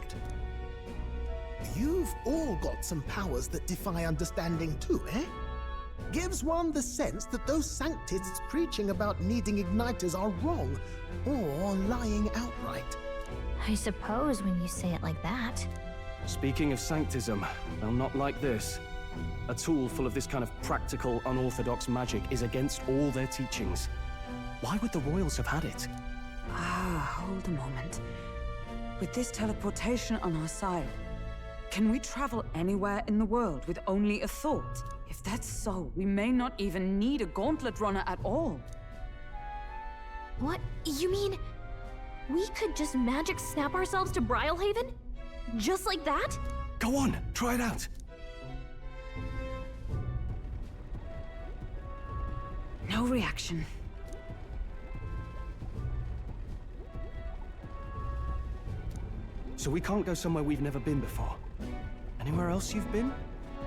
You've all got some powers that defy understanding too, eh? Gives one the sense that those sanctists preaching about needing igniters are wrong, or lying outright. I suppose when you say it like that. Speaking of sanctism, well, not like this. A tool full of this kind of practical, unorthodox magic is against all their teachings. Why would the royals have had it? Hold a moment. With this teleportation on our side, can we travel anywhere in the world with only a thought? If that's so, we may not even need a gauntlet runner at all. What? You mean we could just magic snap ourselves to Brylehaven? Just like that? Go on, try it out. No reaction. So we can't go somewhere we've never been before. Anywhere else you've been?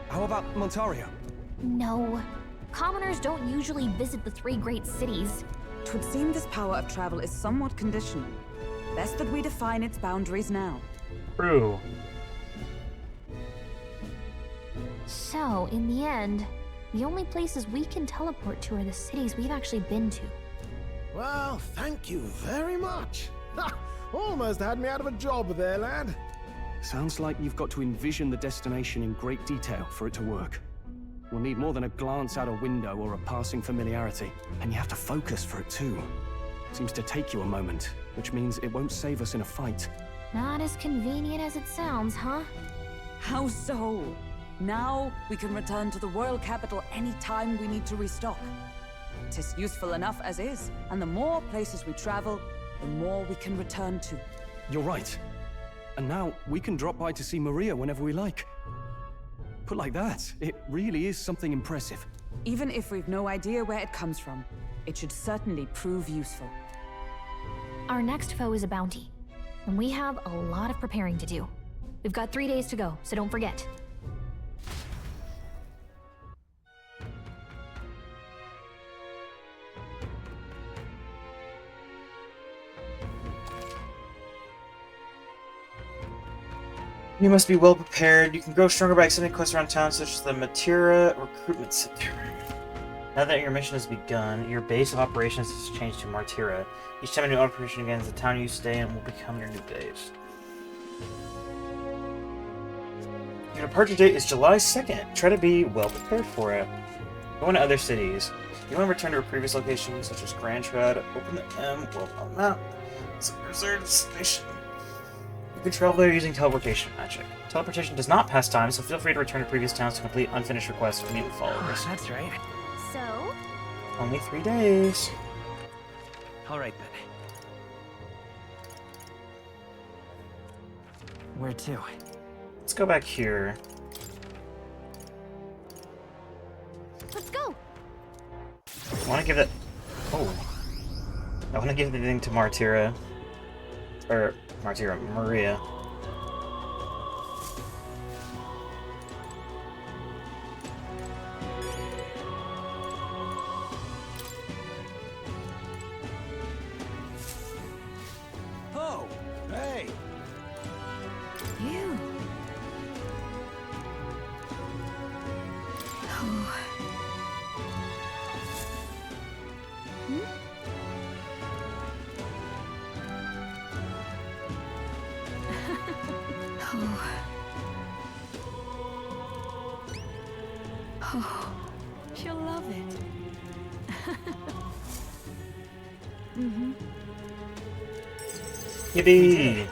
How about Montario? No. Commoners don't usually visit the 3 great cities. Twould seem this power of travel is somewhat conditional. Best that we define its boundaries now. True. So, in the end, the only places we can teleport to are the cities we've actually been to. Well, thank you very much. Ha! Almost had me out of a job there, lad. Sounds like you've got to envision the destination in great detail for it to work. We'll need more than a glance out a window or a passing familiarity. And you have to focus for it too. Seems to take you a moment, which means it won't save us in a fight. Not as convenient as it sounds, huh? How so? Now we can return to the royal capital any time we need to restock. 'Tis useful enough as is, and the more places we travel, the more we can return to. You're right. And now we can drop by to see Maria whenever we like. Put like that, it really is something impressive. Even if we've no idea where it comes from, it should certainly prove useful. Our next foe is a bounty, and we have a lot of preparing to do. We've got 3 days to go, so don't forget. You must be well prepared. You can grow stronger by accepting quests around town, such as the Matira Recruitment Center. Now that your mission has begun, your base of operations has changed to Martira. Each time a new operation begins, the town you stay in will become your new base. Your departure date is July 2nd. Try to be well prepared for it. Go to other cities. You want to return to a previous location, such as Grand Shroud. Open the M world on map. It's a reserved station. You can travel there using teleportation magic. Teleportation does not pass time, so feel free to return to previous towns to complete unfinished requests or meet with followers. That's right. So? Only 3 days. All right, then. Where to? Let's go back here. Let's go! I want to give it... Oh. I want to give the thing to Martira. Or... Maria. Oh, hey! You. Oh, she'll love it. Yippee!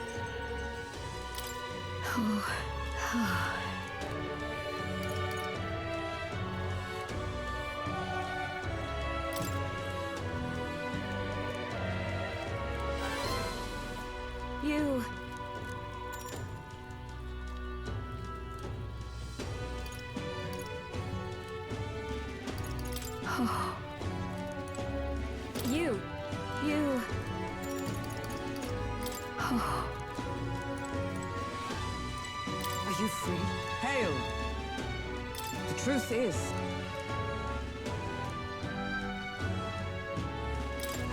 You. Are you free? Hail! The truth is...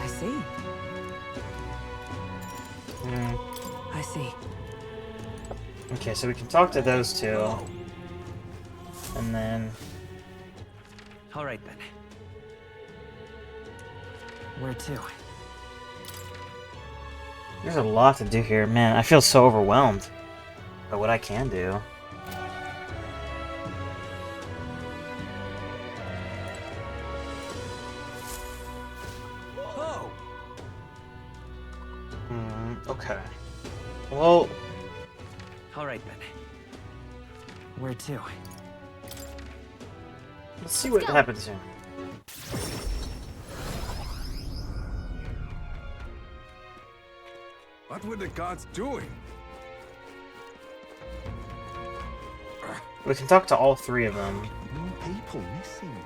I see. I see. Okay, so we can talk to those two. And then... All right, then. Where to? There's a lot to do here. Man, I feel so overwhelmed by what I can do. Whoa! Okay. Well... All right, then. Where to? Let's see what happens here. What were the gods doing? We can talk to all three of them. More people missing.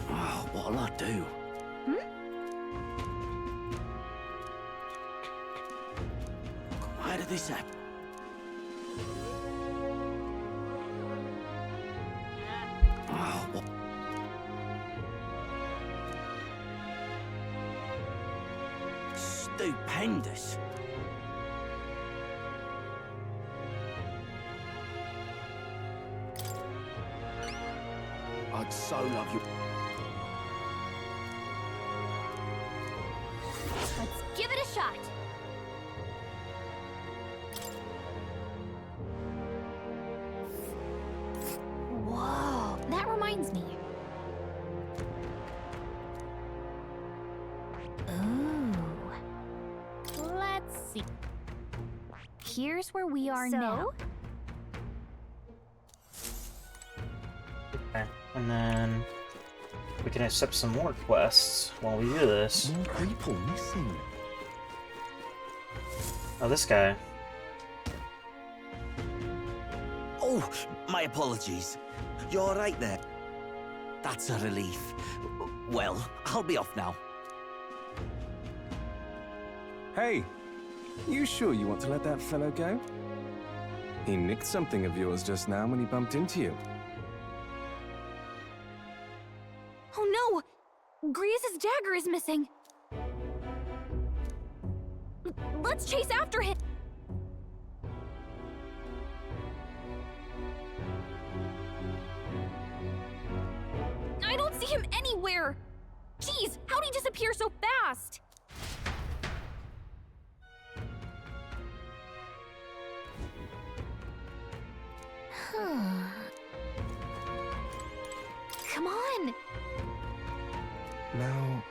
Oh, what'll I do? Why did this happen? Oh, what? Stupendous. I'd so love you. Let's give it a shot. Whoa, that reminds me. Ooh. Let's see. Here's where we are now. Okay, and then we can accept some more quests while we do this. More people missing. Oh, this guy. Oh, my apologies. You're all right there. That's a relief. Well, I'll be off now. Hey, you sure you want to let that fellow go? He nicked something of yours just now when he bumped into you. Oh no! Griez's dagger is missing. Let's chase after him. I don't see him anywhere. Jeez, how'd he disappear so fast? Come on. Now...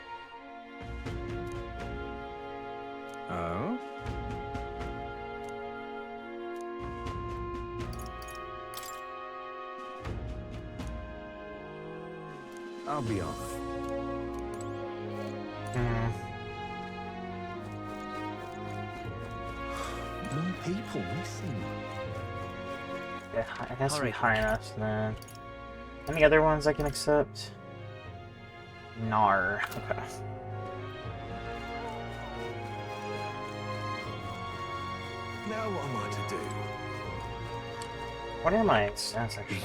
Oh? I'll be off. More people missing. Yeah, it has to be high enough, then. Any other ones I can accept? Nar. Okay. Now what am I to do? What are my stats actually?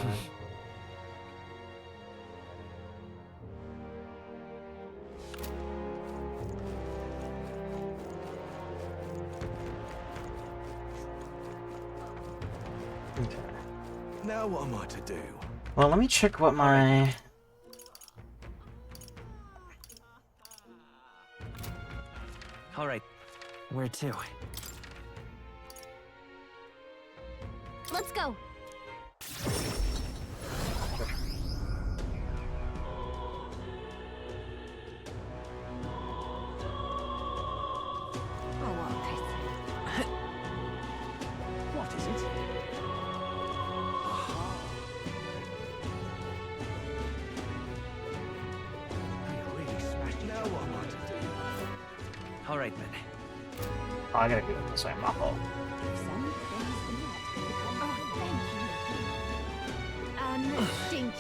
Okay. Now what am I to do? Well, let me check what my... All right. Where to? Let's go. What is it? They really smashed it. Now what am I to do? All right, then. Oh, I gotta go this way, my fault.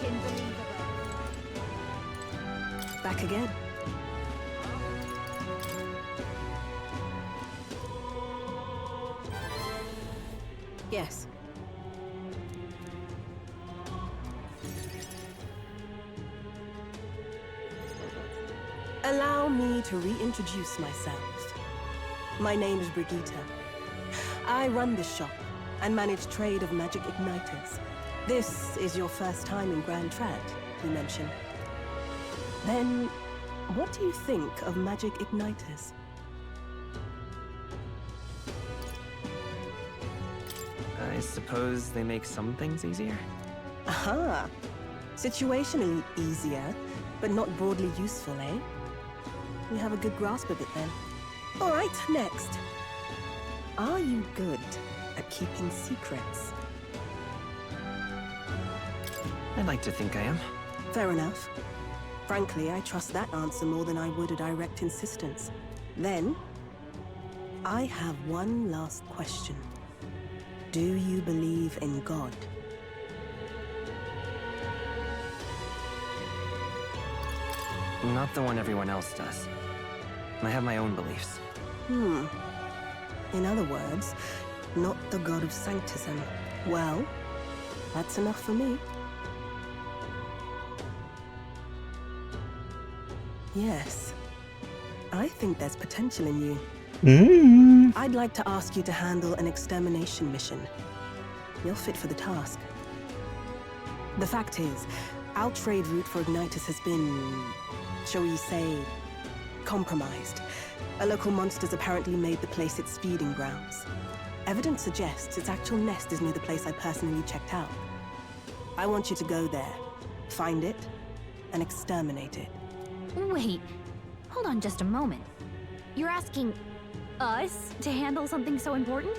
unbelievable. Back again. Yes. Allow me to reintroduce myself. My name is Brigitte. I run this shop and manage trade of magic igniters. This is your first time in Grand Trad, you mentioned. Then, what do you think of magic igniters? I suppose they make some things easier? Aha! Situationally easier, but not broadly useful, eh? You have a good grasp of it then. Alright, next. Are you good at keeping secrets? I'd like to think I am. Fair enough. Frankly, I trust that answer more than I would a direct insistence. Then, I have one last question. Do you believe in God? Not the one everyone else does. I have my own beliefs. In other words, not the god of sanctism. Well, that's enough for me. Yes. I think there's potential in you. I'd like to ask you to handle an extermination mission. You're fit for the task. The fact is, our trade route for Ignitus has been, shall we say, compromised. A local monster's apparently made the place its feeding grounds. Evidence suggests its actual nest is near the place I personally checked out. I want you to go there, find it, and exterminate it. Wait, hold on just a moment. You're asking us to handle something so important?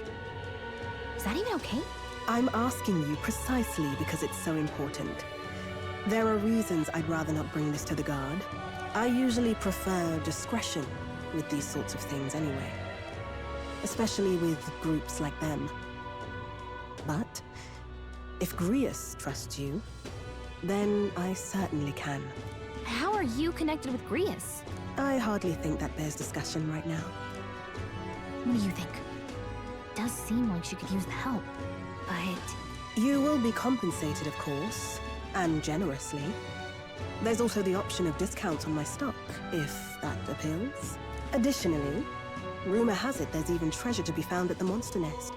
Is that even okay? I'm asking you precisely because it's so important. There are reasons I'd rather not bring this to the guard. I usually prefer discretion with these sorts of things anyway. Especially with groups like them. But if Grius trusts you, then I certainly can. How are you connected with Grius? I hardly think that bears discussion right now. What do you think? It does seem like she could use the help, but... You will be compensated, of course, and generously. There's also the option of discounts on my stock, if that appeals. Additionally, rumor has it there's even treasure to be found at the monster nest.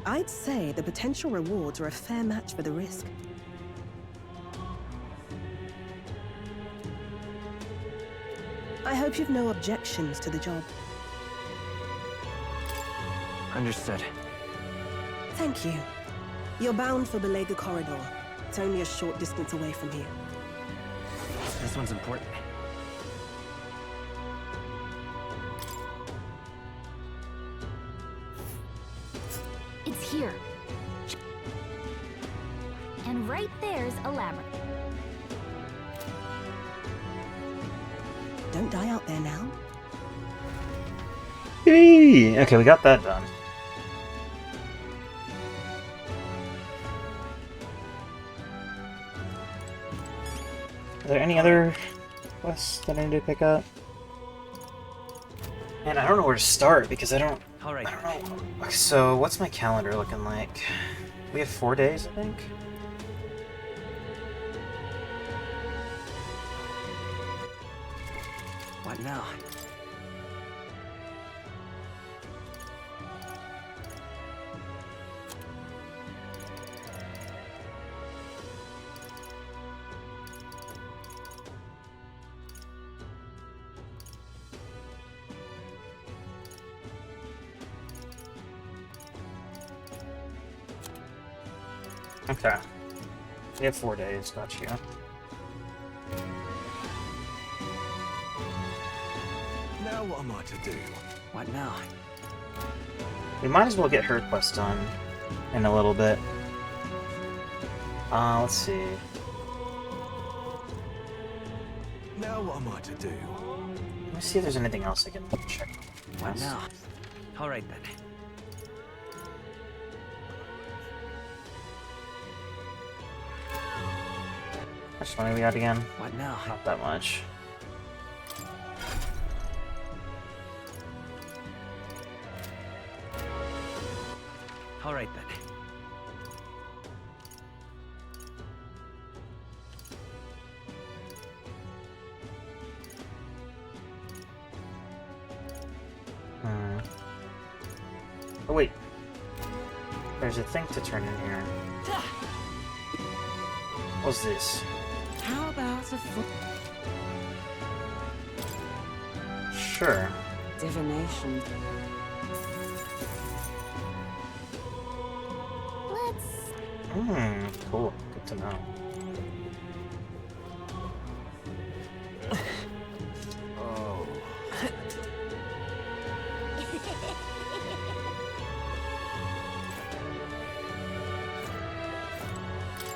I'd say the potential rewards are a fair match for the risk. I hope you've no objections to the job. Understood. Thank you. You're bound for Belega Corridor. It's only a short distance away from here. This one's important. It's here. And right there's a labyrinth. Don't die out there now. Yay! Okay, we got that done. Are there any other quests that I need to pick up? Man, I don't know where to start because I don't know. So, what's my calendar looking like? We have 4 days, I think? What now? Okay. We have 4 days, got you. Now what am I to do? What now? We might as well get her quest done in a little bit. Let's see. Now what am I to do? Let me see if there's anything else I can check. What now? Alright then. much money we got again? What now? Not that much. All right then. Oh wait. There's a thing to turn in here. What's this? How about a foot? Sure. Divination. Cool. Good to know. Oh.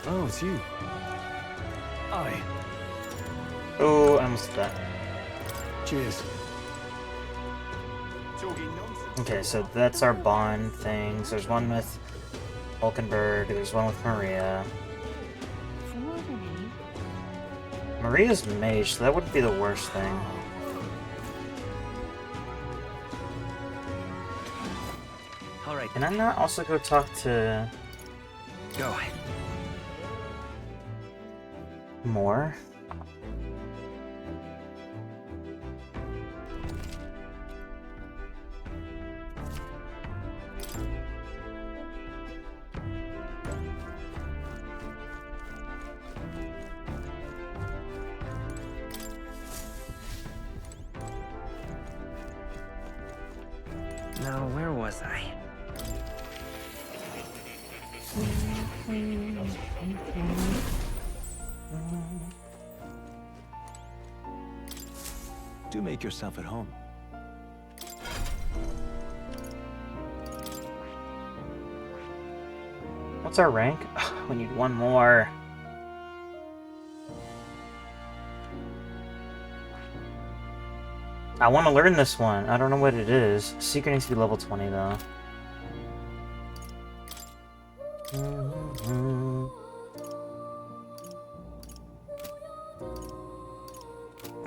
Oh, it's you. Aye. Oh, I almost did that. Cheers. Okay, so that's our bond things. There's one with Hulkenberg, there's one with Maria. Maria's mage, so that wouldn't be the worst thing. Alright. Can I not also go talk to... Go. More? Now, where was I? Do make yourself at home. What's our rank? We need one more. I want to learn this one. I don't know what it is. Secret needs to be level 20 though.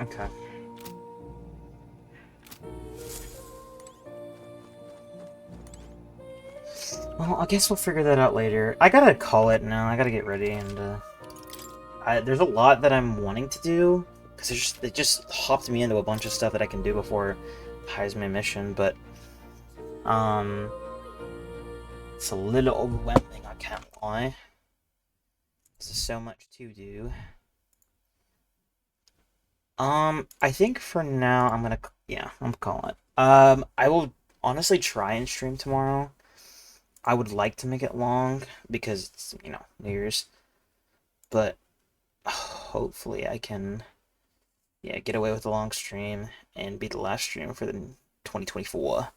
Okay. Well, I guess we'll figure that out later. I gotta call it now. I gotta get ready, and there's a lot that I'm wanting to do because it just hopped me into a bunch of stuff that I can do before Heisman mission, but it's a little overwhelming. I can't lie. There's so much to do. I think for now I'm gonna call it. I will honestly try and stream tomorrow. I would like to make it long because it's, you know, New Year's, but hopefully I can, get away with a long stream and be the last stream for the 2024.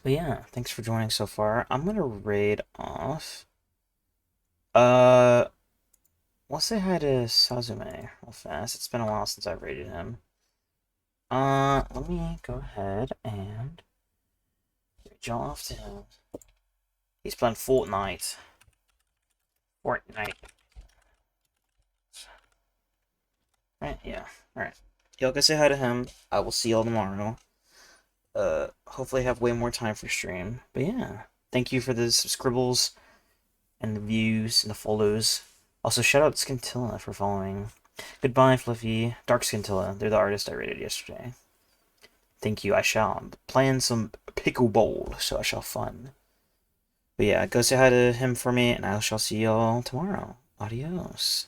But yeah, thanks for joining so far. I'm gonna raid off. We'll say hi to Sazume real fast. It's been a while since I've raided him. Let me go ahead and jump off to him. He's playing Fortnite. Right, yeah. Alright. Y'all go say hi to him. I will see y'all tomorrow. Hopefully I have way more time for stream. But yeah. Thank you for the scribbles and the views and the follows. Also, shout out Scintilla for following. Goodbye, Fluffy. Dark Scintilla. They're the artist I rated yesterday. Thank you. I shall. I'm playing some pickleball, so I shall fun. But yeah, go say hi to him for me, and I shall see y'all tomorrow. Adios.